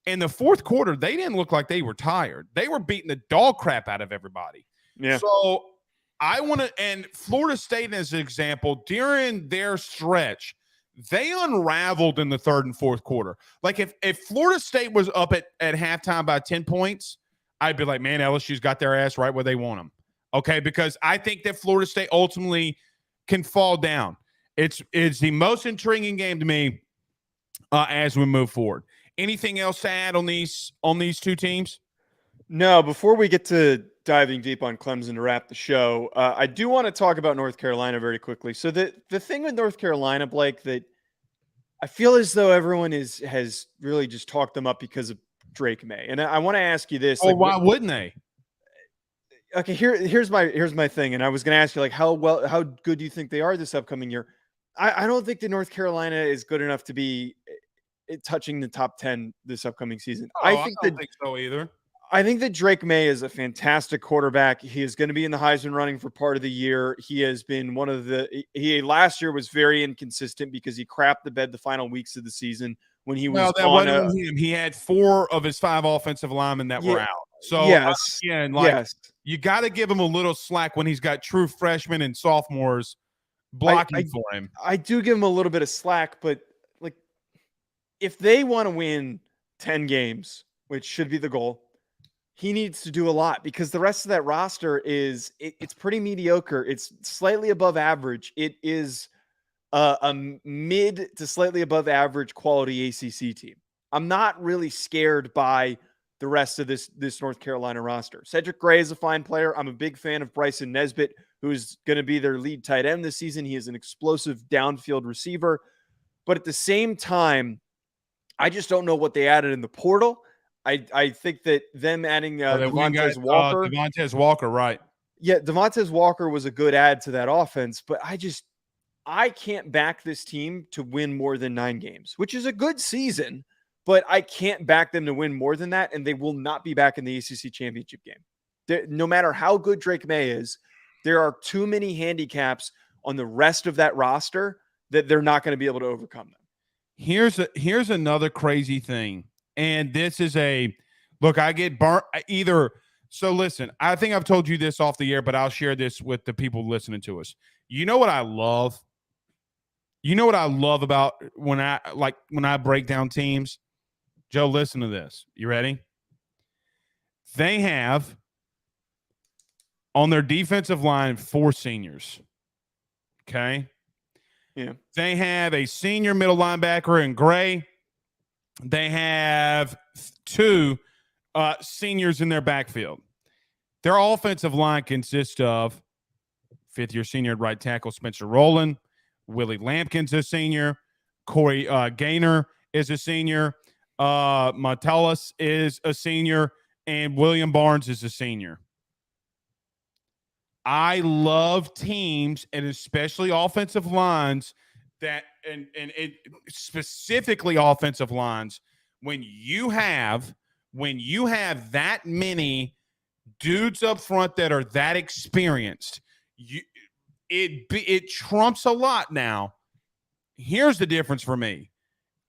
in the fourth quarter, they didn't look like they were tired. They were beating the dog crap out of everybody. Yeah. So I want to – and Florida State, as an example, during their stretch, they unraveled in the third and fourth quarter. Like, if Florida State was up at halftime by 10 points, I'd be like, man, LSU's got their ass right where they want them. Okay, because I think that Florida State ultimately can fall down. It's the most intriguing game to me as we move forward. Anything else to add on these two teams? No, before we get to diving deep on Clemson to wrap the show, I do want to talk about North Carolina very quickly. So the thing with North Carolina, Blake, that I feel as though everyone has really just talked them up because of Drake May. And I want to ask you this. Oh, like, why wouldn't they? Okay, here's my thing. And I was going to ask you, like, how good do you think they are this upcoming year? I don't think that North Carolina is good enough to be touching the top 10 this upcoming season. Oh, I don't think so either. I think that Drake May is a fantastic quarterback. He is going to be in the Heisman running for part of the year. He has been he last year was very inconsistent because he crapped the bed the final weeks of the season when he was. Well, that wasn't him. He had 4 of his 5 offensive linemen that were out. So again, you got to give him a little slack when he's got true freshmen and sophomores blocking for him. I do give him a little bit of slack, but like, if they want to win 10 games, which should be the goal, he needs to do a lot because the rest of that roster it's pretty mediocre. It's slightly above average. It is a mid to slightly above average quality ACC team. I'm not really scared by the rest of this North Carolina roster. Cedric Gray is a fine player. I'm a big fan of Bryson Nesbitt, who is going to be their lead tight end this season. He is an explosive downfield receiver. But at the same time, I just don't know what they added in the portal. I think that them adding Devontae Walker. Devontae Walker, right. Yeah, Devontae Walker was a good add to that offense, but I can't back this team to win more than 9 games, which is a good season, but I can't back them to win more than that, and they will not be back in the ACC championship game. No matter how good Drake May is, there are too many handicaps on the rest of that roster that they're not going to be able to overcome them. Here's another crazy thing. And this is look, I get burnt either. So listen, I think I've told you this off the air, but I'll share this with the people listening to us. You know what I love? You know what I love about when I break down teams? Joe, listen to this. You ready? They have on their defensive line 4 seniors. Okay. Yeah. They have a senior middle linebacker in Gray. They have 2 seniors in their backfield. Their offensive line consists of 5th-year senior at right tackle Spencer Rowland, Willie Lampkin's a senior, Corey Gaynor is a senior, Martellus is a senior, and William Barnes is a senior. I love teams, and especially offensive lines, that and it specifically offensive lines, when you have that many dudes up front that are that experienced, it trumps a lot. Now, here's the difference for me.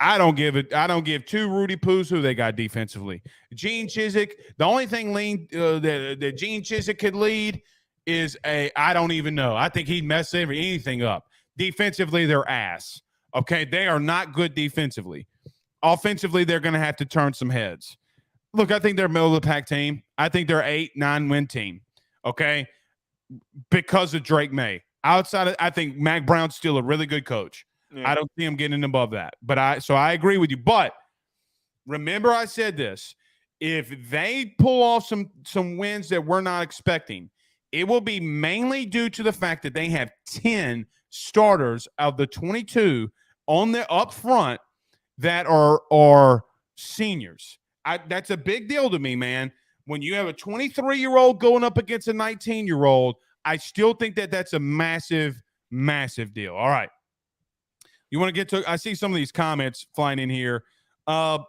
I don't give 2 Rudy Poos who they got defensively. Gene Chizik, the only thing that Gene Chizik could lead is I don't even know. I think he'd mess anything up. Defensively, they're ass. Okay, they are not good defensively. Offensively, they're going to have to turn some heads. Look, I think they're a middle-of-the-pack team. I think they're 8-9 win team, okay, because of Drake May. Outside of, I think Mac Brown's still a really good coach. Yeah. I don't see him getting above that. So I agree with you. But remember I said this. If they pull off some wins that we're not expecting, it will be mainly due to the fact that they have 10 starters of the 22 on the up front that are seniors. That's a big deal to me, man. When you have a 23-year-old going up against a 19-year-old, I still think that's a massive, massive deal. All right. You want to get to – I see some of these comments flying in here.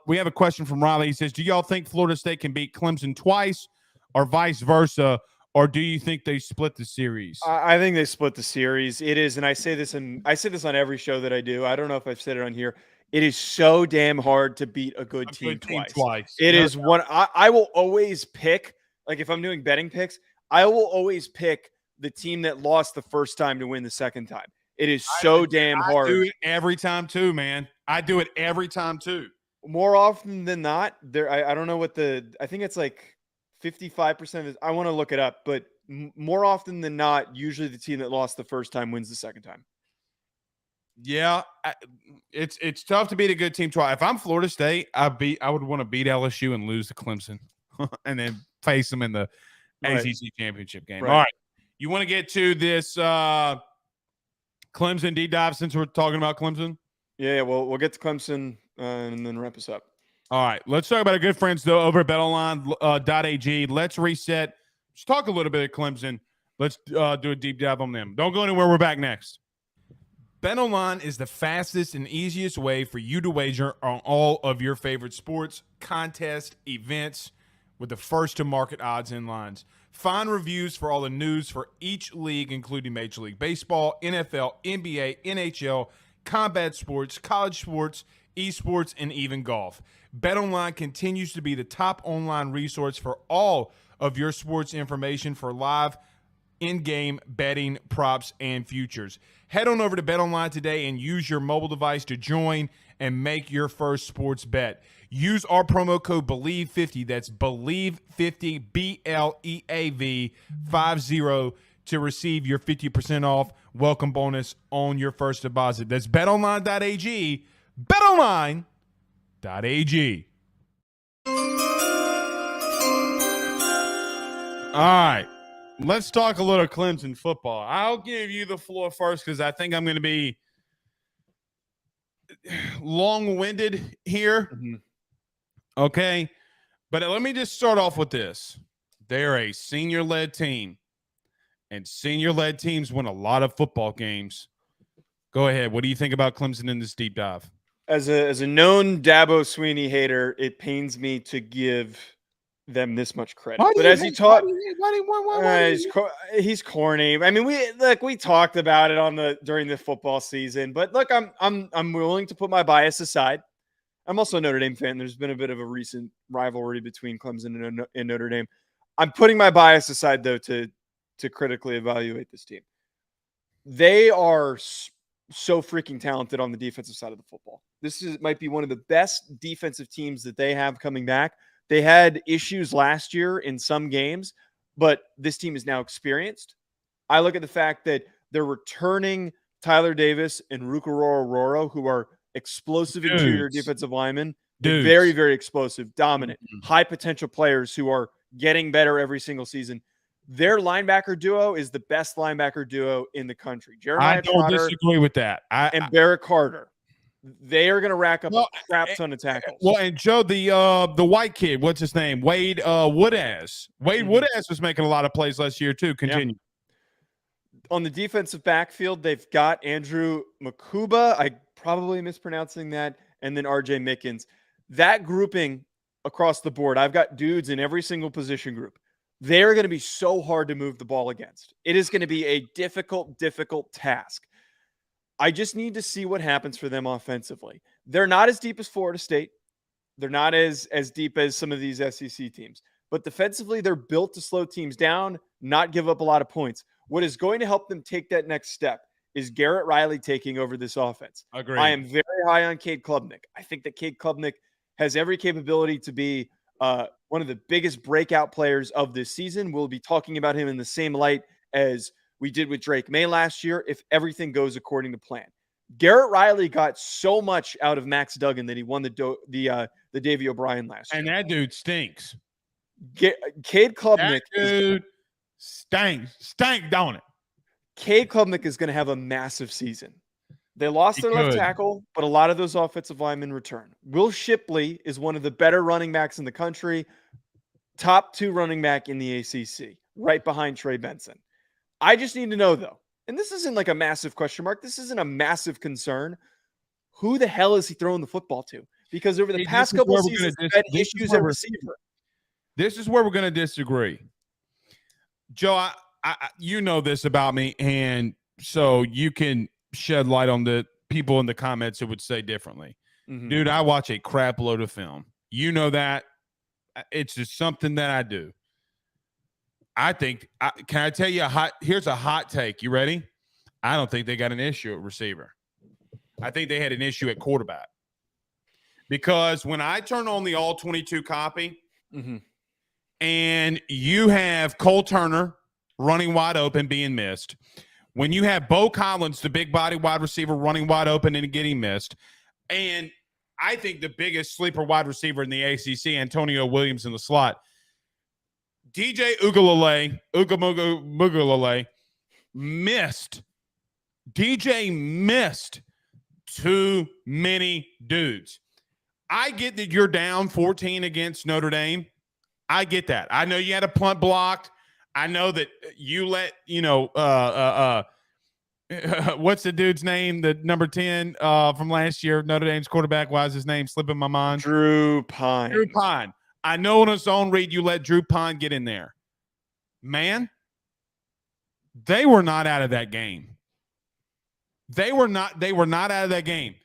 We have a question from Riley. He says, do y'all think Florida State can beat Clemson twice or vice versa, or do you think they split the series? I think they split the series. It is, and I say this on every show that I do. I don't know if I've said it on here. It is so damn hard to beat a good team twice. It is one I will always pick, like if I'm doing betting picks, I will always pick the team that lost the first time to win the second time. It is so damn hard. I do it every time too, man. I do it every time too. More often than not, I don't know what I think it's like 55% of I want to look it up, but more often than not, usually the team that lost the first time wins the second time. Yeah, it's tough to beat a good team twice. If I'm Florida State, I would want to beat LSU and lose to Clemson, and then face them in the ACC championship game. Right. All right, you want to get to this Clemson deep dive since we're talking about Clemson? Yeah, well, we'll get to Clemson and then wrap us up. All right, let's talk about our good friends though over at BetOnline.ag. Let's reset. Let's talk a little bit of Clemson. Let's do a deep dive on them. Don't go anywhere. We're back next. BetOnline is the fastest and easiest way for you to wager on all of your favorite sports, contests, events with the first-to-market odds and lines. Find reviews for all the news for each league, including Major League Baseball, NFL, NBA, NHL, combat sports, college sports, esports, and even golf. BetOnline continues to be the top online resource for all of your sports information for live in-game betting, props, and futures. Head on over to BetOnline today and use your mobile device to join and make your first sports bet. Use our promo code BELIEVE50, that's BELIEVE50, BLEAV 50, to receive your 50% off welcome bonus on your first deposit. That's BetOnline.ag, BetOnline.ag. All right. Let's talk a little Clemson football. I'll give you the floor first because I think I'm going to be long-winded here. Mm-hmm. Okay. But let me just start off with this. They're a senior-led team, and senior-led teams win a lot of football games. Go ahead. What do you think about Clemson in this deep dive? As a known Dabo Swinney hater, it pains me to give them this much credit. But as he talked, he's corny. I mean, we talked about it during the football season. But look, I'm willing to put my bias aside. I'm also a Notre Dame fan. There's been a bit of a recent rivalry between Clemson and Notre Dame. I'm putting my bias aside though to critically evaluate this team. They are so freaking talented on the defensive side of the football. Might be one of the best defensive teams that they have coming back. They had issues last year in some games, but this team is now experienced. I look at the fact that they're returning Tyler Davis and Rukaroro, who are explosive interior defensive linemen. Very, very explosive, dominant, high potential players who are getting better every single season. Their linebacker duo is the best linebacker duo in the country. Jeremiah I don't disagree with that. And Barrett Carter. They are going to rack up a crap ton of tackles. Well, and Joe, the white kid, what's his name? Wade Woodaz. Woodaz was making a lot of plays last year too. Continue. Yeah. On the defensive backfield, they've got Andrew Makuba. I probably mispronouncing that. And then RJ Mickens. That grouping across the board, I've got dudes in every single position group. They're going to be so hard to move the ball against. It is going to be a difficult task. I just need to see what happens for them offensively. They're not as deep as Florida State. They're not as deep as some of these SEC teams. But defensively, they're built to slow teams down, not give up a lot of points. What is going to help them take that next step is Garrett Riley taking over this offense. Agreed. I am very high on Cade Klubnik. I think that Cade Klubnik has every capability to be one of the biggest breakout players of this season. We'll be talking about him in the same light as we did with Drake May last year if everything goes according to plan. Garrett Riley got so much out of Max Duggan that he won the Davey O'Brien last year. And that dude stinks. Cade Klubnik. That dude stinks, don't it? Cade Klubnik is going to have a massive season. They lost He their left could. tackle, but a lot of those offensive linemen return. Will Shipley is one of the better running backs in the country, top 2 running back in the ACC, right behind Trey Benson. I just need to know, though, and this isn't like a massive question mark. This isn't a massive concern. Who the hell is he throwing the football to? Because over the See, past couple of seasons, he's had issues at receiver. This is where we're going to disagree. Joe, I you know this about me, and so you can shed light on the people in the comments who would say differently. Mm-hmm. Dude, I watch a crap load of film. You know that. It's just something that I do. I think, can I tell you here's a hot take. You ready? I don't think they got an issue at receiver. I think they had an issue at quarterback. Because when I turn on the all 22 copy, and you have Cole Turner running wide open, being missed. When you have Bo Collins, the big body wide receiver, running wide open and getting missed. And I think the biggest sleeper wide receiver in the ACC, Antonio Williams in the slot. DJ Uiagalelei missed. DJ missed too many dudes. I get that you're down 14 against Notre Dame. I get that. I know you had a punt blocked. I know that you let, what's the dude's name? The number 10 from last year, Notre Dame's quarterback. Why is his name slipping my mind? Drew Pine. Drew Pine. I know on his own read you let Drew Pine get in there. Man, they were not out of that game. They were not out of that game.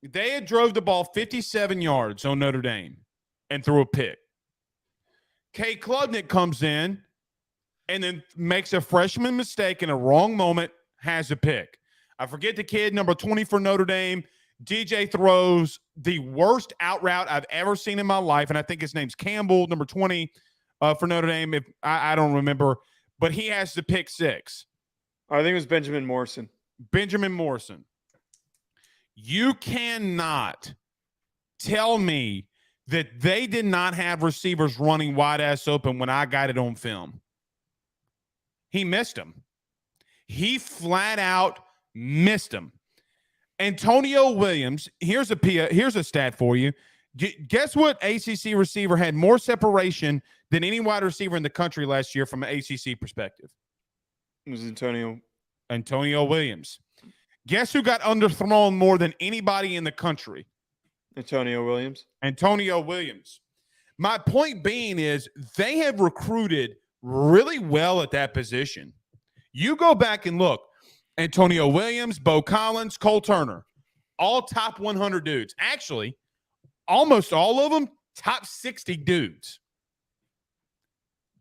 They had drove the ball 57 yards on Notre Dame and threw a pick. Kay Klubnik comes in and then makes a freshman mistake in a wrong moment, has a pick. I forget the kid, number 20 for Notre Dame. DJ throws the worst out route I've ever seen in my life, and I think his name's Campbell, number 20 for Notre Dame. If I don't remember, but he has the pick 6. I think it was Benjamin Morrison. You cannot tell me that they did not have receivers running wide ass open when I got it on film. He missed them. He flat out missed them. Antonio Williams, here's a stat for you. Guess what ACC receiver had more separation than any wide receiver in the country last year from an ACC perspective? It was Antonio Williams. Guess who got underthrown more than anybody in the country? Antonio Williams. My point being is they have recruited really well at that position. You go back and look. Antonio Williams, Bo Collins, Cole Turner, all top 100 dudes. Actually, almost all of them top 60 dudes.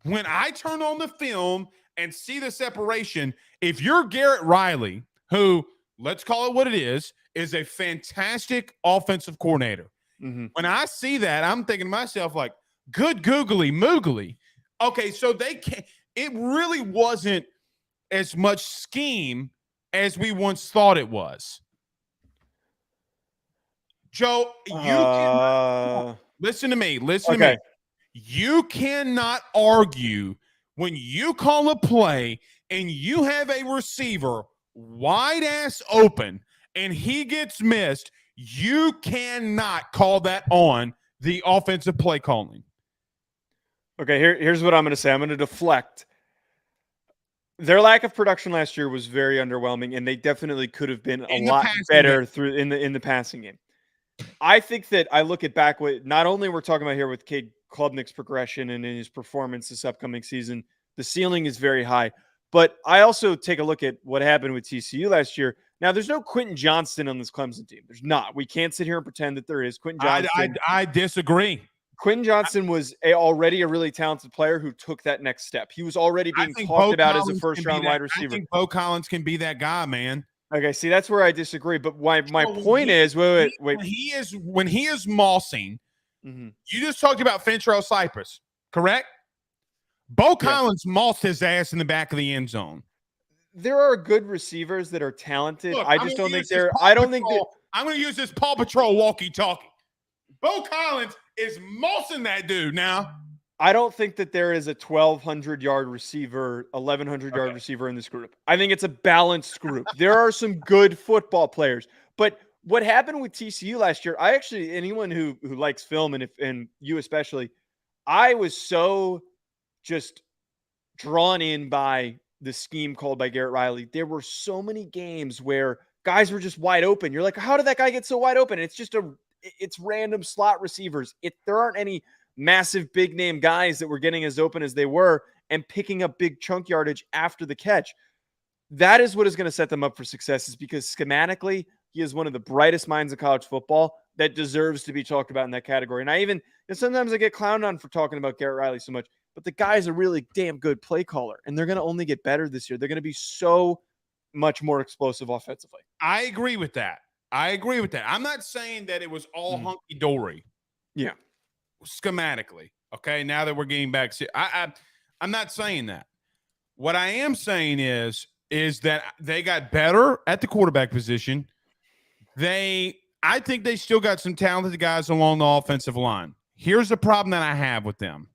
When I turn on the film and see the separation, if you're Garrett Riley, who, let's call it what it is a fantastic offensive coordinator. Mm-hmm. When I see that, I'm thinking to myself, like, good googly moogly. Okay, so it really wasn't as much scheme as we once thought it was. Joe, listen to me. Listen to me. You cannot argue when you call a play and you have a receiver wide ass open and he gets missed. You cannot call that on the offensive play calling. Okay, here's what I'm going to say. I'm going to deflect. Their lack of production last year was very underwhelming, and they definitely could have been a lot better in the passing game. I think that I look at back what not only we're talking about here with Cade Klubnik's progression and in his performance this upcoming season, the ceiling is very high. But I also take a look at what happened with TCU last year. Now, there's no Quentin Johnston on this Clemson team. There's not. We can't sit here and pretend that there is. Quentin Johnston. I disagree. Quentin Johnston was already a really talented player who took that next step. He was already being talked about as a first-round wide receiver. I think Bo Collins can be that guy, man. Okay, see, that's where I disagree. But my point is, wait. When he is mossing, you just talked about Fentrell Cypress, correct? Bo Collins mossed his ass in the back of the end zone. There are good receivers that are talented. Look, I just don't think they're. I don't think that. I'm going to use this Paw Patrol walkie-talkie. Bo Collins is mossing that dude now. I don't think that there is a 1,200-yard receiver, 1,100-yard receiver in this group. I think it's a balanced group. There are some good football players, but what happened with TCU last year, I actually, anyone who likes film and you especially, I was so just drawn in by the scheme called by Garrett Riley. There were so many games where guys were just wide open. You're like, how did that guy get so wide open? It's random slot receivers. There aren't any massive big name guys that were getting as open as they were and picking up big chunk yardage after the catch. That is what is going to set them up for success, is because schematically, he is one of the brightest minds of college football that deserves to be talked about in that category. And sometimes I get clowned on for talking about Garrett Riley so much, but the guy's a really damn good play caller, and they're going to only get better this year. They're going to be so much more explosive offensively. I agree with that. I'm not saying that it was all hunky-dory. Yeah. Schematically. Okay. Now that we're getting back, I'm not saying that. What I am saying is that they got better at the quarterback position. I think they still got some talented guys along the offensive line. Here's the problem that I have with them.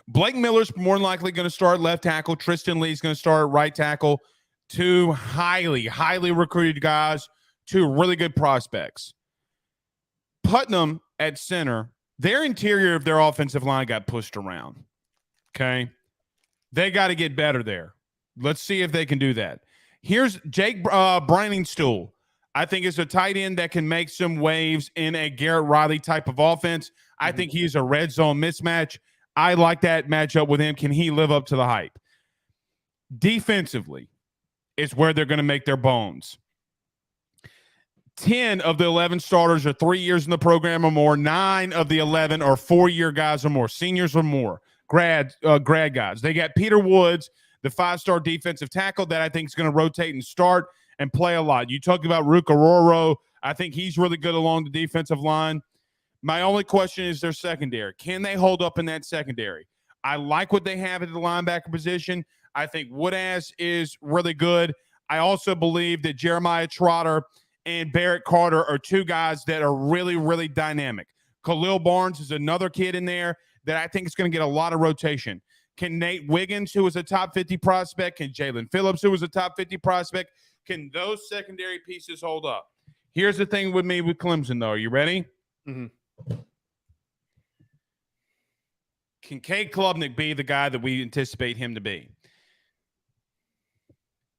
Blake Miller's more than likely going to start left tackle. Tristan Lee's going to start right tackle. Two highly, highly recruited guys, two really good prospects. Putnam at center, their interior of their offensive line got pushed around. Okay. They got to get better there. Let's see if they can do that. Here's Jake Briningstool. I think is a tight end that can make some waves in a Garrett Riley type of offense. I think he's a red zone mismatch. I like that matchup with him. Can he live up to the hype? Defensively is where they're going to make their bones. 10 of the 11 starters are 3 years in the program or more. 9 of the 11 are 4-year guys or more, seniors or more, grad guys. They got Peter Woods, the 5-star defensive tackle that I think is going to rotate and start and play a lot. You talk about Rook Ororo. I think he's really good along the defensive line. My only question is their secondary. Can they hold up in that secondary? I like what they have at the linebacker position. I think Woodaz is really good. I also believe that Jeremiah Trotter and Barrett Carter are two guys that are really, really dynamic. Khalil Barnes is another kid in there that I think is going to get a lot of rotation. Can Nate Wiggins, who was a top 50 prospect, can Jalen Phillips, who was a top 50 prospect, can those secondary pieces hold up? Here's the thing with me with Clemson, though. Are you ready? Mm-hmm. Can Cade Klubnik be the guy that we anticipate him to be?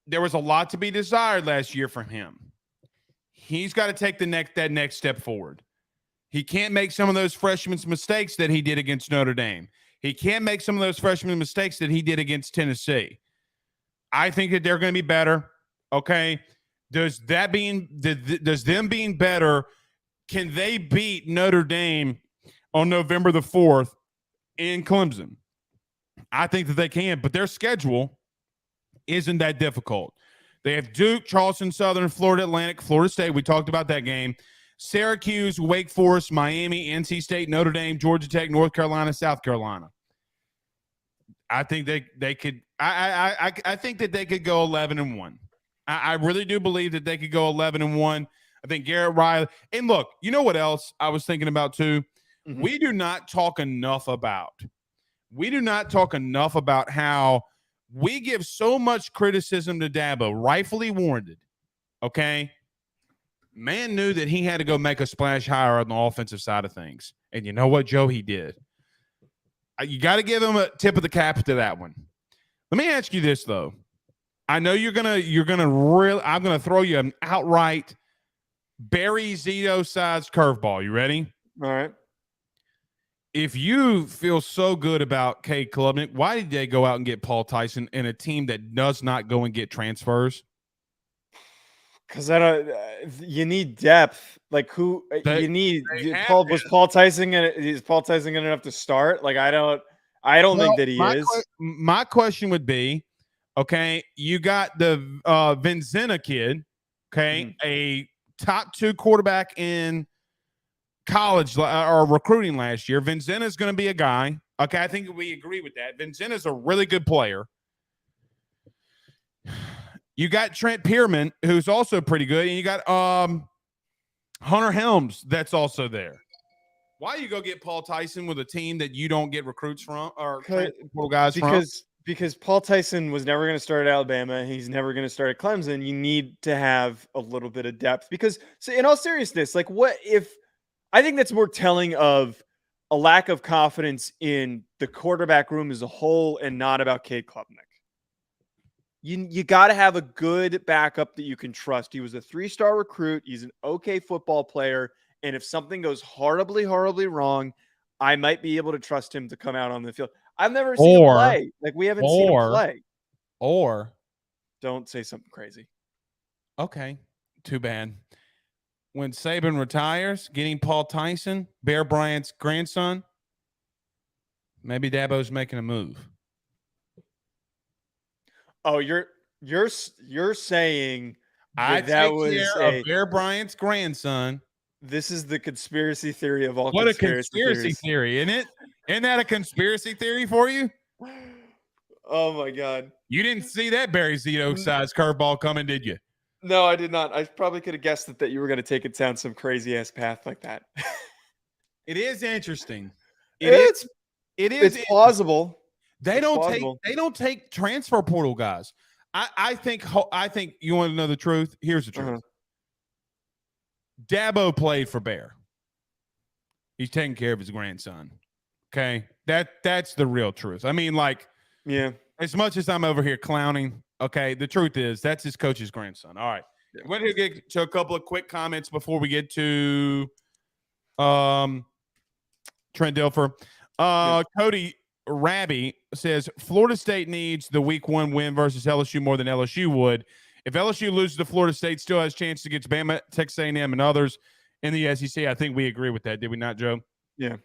There was a lot to be desired last year from him. He's got to take that next step forward. He can't make some of those freshmen's mistakes that he did against Notre Dame. He can't make some of those freshman mistakes that he did against Tennessee. I think that they're going to be better. Okay. Does them being better, can they beat Notre Dame on November the 4th in Clemson? I think that they can, but their schedule isn't that difficult. They have Duke, Charleston Southern, Florida Atlantic, Florida State. We talked about that game. Syracuse, Wake Forest, Miami, NC State, Notre Dame, Georgia Tech, North Carolina, South Carolina. I think they could. I think that they could go 11-1. I really do believe that they could go 11-1. I think Garrett Riley. And look, you know what else I was thinking about too? Mm-hmm. We do not talk enough about how we give so much criticism to Dabo, rightfully warranted. Okay. Man knew that he had to go make a splash higher on the offensive side of things. And you know what, Joe? He did. You got to give him a tip of the cap to that one. Let me ask you this, though. I know I'm going to throw you an outright Barry Zito-sized curveball. You ready? All right. If you feel so good about Cade Klubnik, why did they go out and get Paul Tyson in a team that does not go and get transfers? Because you need depth. Like who you need? Was Paul Tyson good enough to start? Like I don't think that he is. My question would be, okay, you got the Vincenza kid, okay, a top 2 quarterback in college or recruiting last year. Vincenza is going to be a guy. Okay, I think we agree with that. Vincenza is a really good player. You got Trent Pierman, who's also pretty good, and you got Hunter Helms that's also there. Why you go get Paul Tyson with a team that you don't get recruits from or transfer guys from? Because Paul Tyson was never going to start at Alabama. He's never going to start at Clemson. You need to have a little bit of depth because, so in all seriousness, like what if I think that's more telling of a lack of confidence in the quarterback room as a whole and not about Cade Klubnik. You got to have a good backup that you can trust. He was a 3-star recruit. He's an okay football player. And if something goes horribly, horribly wrong, I might be able to trust him to come out on the field. I've never seen him play. Like, we haven't seen him play. Or don't say something crazy. Okay. Too bad. When Saban retires, getting Paul Tyson, Bear Bryant's grandson, maybe Dabo's making a move. Oh, you're saying that was Bear Bryant's grandson. This is the conspiracy theory of all. What a conspiracy theory, isn't it? Isn't that a conspiracy theory for you? Oh my God! You didn't see that Barry Zito size curveball coming, did you? No, I did not. I probably could have guessed that you were going to take it down some crazy ass path like that. It is interesting. It's plausible. They don't take transfer portal guys. I think you want to know the truth. Here's the truth. Dabo played for Bear. He's taking care of his grandson. Okay, that's the real truth. I mean, like, yeah. As much as I'm over here clowning, okay, the truth is that's his coach's grandson. All right, we're going to get to a couple of quick comments before we get to Trent Dilfer. Cody Rabby says Florida State needs the week 1 win versus LSU more than LSU would. If LSU loses to Florida State, still has a chance against Bama, Texas A&M, and others in the SEC. I think we agree with that. Did we not, Joe? Yeah.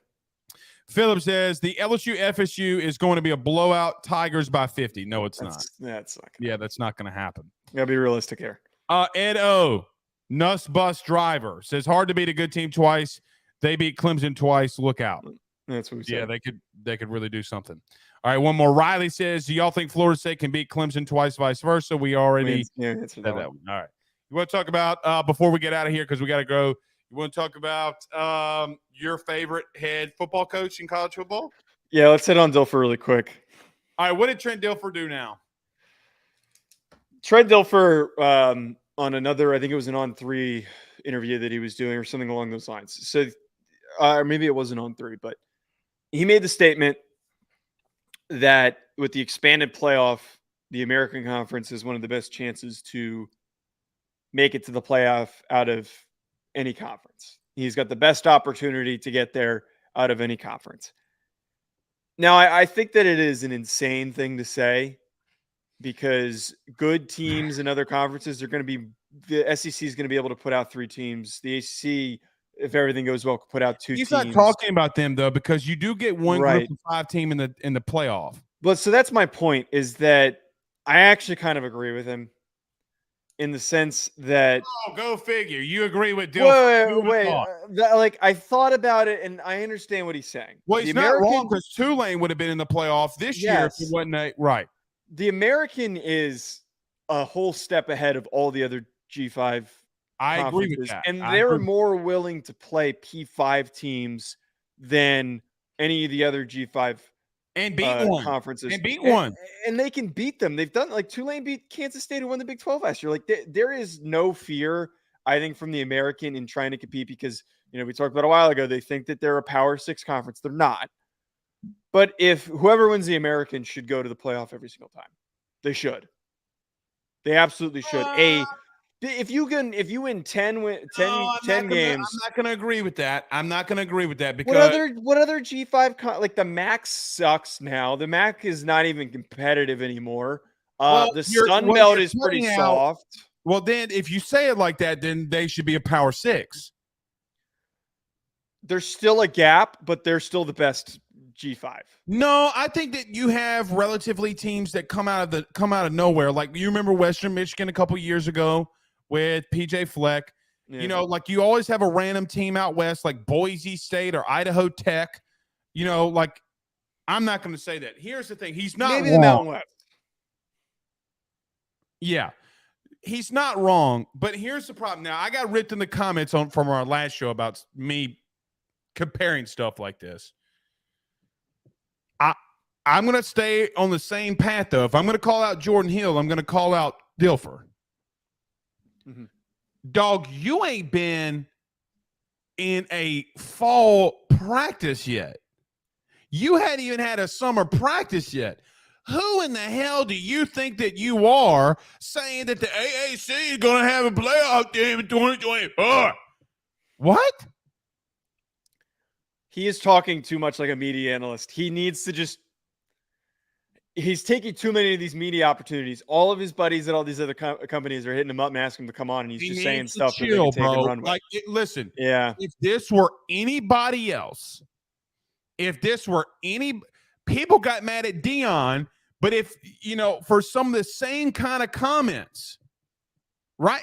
Philip says the LSU FSU is going to be a blowout. Tigers by 50. No, it's not. That's not. That's not going to happen. You gotta be realistic here. Ed O, Nuss Bus Driver says hard to beat a good team twice. They beat Clemson twice. Look out. That's what we said. Yeah, they could really do something. All right, one more. Riley says, do y'all think Florida State can beat Clemson twice, vice versa? We already said that one. All right. You want to talk about, before we get out of here, because we got to go, you want to talk about your favorite head football coach in college football? Yeah, let's hit on Dilfer really quick. All right, what did Trent Dilfer do now? Trent Dilfer, on another, I think it was an On3 interview that he was doing or something along those lines. So, or maybe it wasn't On3, but he made the statement that with the expanded playoff, the American Conference is one of the best chances to make it to the playoff out of any conference. He's got the best opportunity to get there out of any conference. Now, I think that it is an insane thing to say because good teams in other conferences are going to be – the SEC is going to be able to put out 3 teams. The ACC, if everything goes well, could put out 2 teams. He's not talking about them, though, because you do get one group of 5 team in the playoff. But so that's my point, is that I actually kind of agree with him in the sense that – oh, go figure. You agree with Dilfer. Wait. I thought about it, and I understand what he's saying. Well, he's not wrong because Tulane would have been in the playoff this year if it wasn't right. The American is a whole step ahead of all the other G5 I agree with that. And they're more willing to play P5 teams than any of the other G5 and beat one conferences. And they can beat them. They've done, like, Tulane beat Kansas State, who won the Big 12 last year. Like, there is no fear, I think, from the American in trying to compete because, we talked about a while ago, they think that they're a Power 6 conference. They're not. But if whoever wins the American should go to the playoff every single time, they should. They absolutely should. If you win 10 games, I'm not going to agree with that. I'm not going to agree with that because what other G5 like the MAC sucks now. The MAC is not even competitive anymore. The Sun Belt is pretty soft. Well, then if you say it like that, then they should be a Power 6. There's still a gap, but they're still the best G5. No, I think that you have relatively teams that come out of nowhere. Like, you remember Western Michigan a couple years ago with PJ Fleck. Yeah. Like, you always have a random team out west, like Boise State or Idaho Tech. Like, I'm not going to say that. Here's the thing. He's not maybe wrong. The Mountain West. Yeah. He's not wrong, but here's the problem. Now, I got ripped in the comments from our last show about me comparing stuff like this. I'm going to stay on the same path, though. If I'm going to call out Jordan Hill, I'm going to call out Dilfer. Mm-hmm. Dog, you ain't been in a fall practice yet. You hadn't even had a summer practice yet. Who in the hell do you think that you are saying that the AAC is going to have a playoff game in 2024? What? He is talking too much like a media analyst. He needs to just – he's taking too many of these media opportunities. All of his buddies at all these other companies are hitting him up and asking him to come on, and he's just saying stuff that they can take and run with. Like, listen, yeah. If this were anybody else, people got mad at Dion, but if, for some of the same kind of comments, right?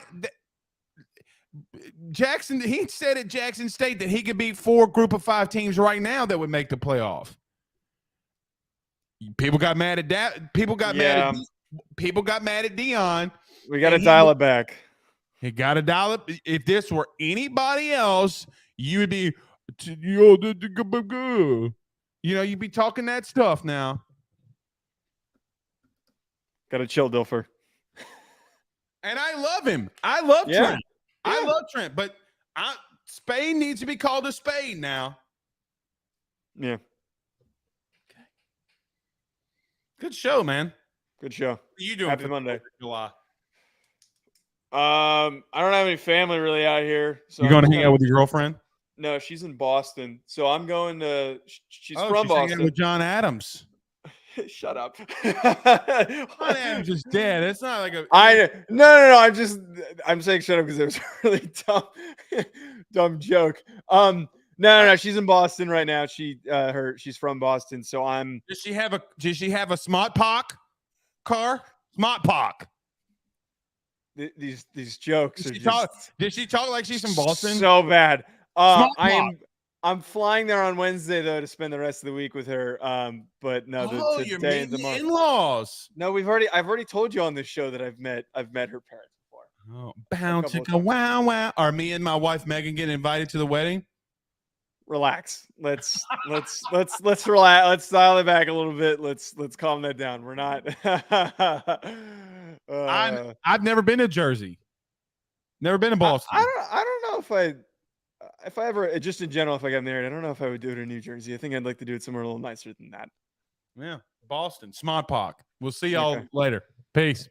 Jackson, he said at Jackson State that he could beat 4 group of 5 teams right now that would make the playoff. People got mad at that. People got mad at Dion. We got to dial it back. You got to dial it. If this were anybody else, you would be, you'd be talking that stuff now. Got to chill, Dilfer. And I love him. I love Trent. Yeah. I love Trent, but Spade needs to be called a spade now. Yeah. Okay. Good show, man. Good show. What are you doing? Happy Monday. July. I don't have any family really out here. So you going to hang out with your girlfriend? No, she's in Boston. So I'm going to. She's from Boston. Boston. With John Adams. Shut up. John Adams is dead. It's not like a. No. I'm saying shut up because it was a really dumb joke. No. She's in Boston right now. She's from Boston. So I'm. Does she have a Smart Park car? Smart Park. These jokes did she talk like she's from Boston? So bad. I'm flying there on Wednesday though to spend the rest of the week with her. But no, you're meeting the in-laws. No, I've already told you on this show that I've met her parents before. Oh, bound chicka wow. Are me and my wife Megan getting invited to the wedding? Relax. Let's relax. Let's dial it back a little bit. Let's calm that down. We're not. I've never been to Jersey. Never been to Boston. I don't know if I ever, just in general, if I got married, I don't know if I would do it in New Jersey. I think I'd like to do it somewhere a little nicer than that. Yeah, Boston, Smart Park. We'll see y'all later. Peace.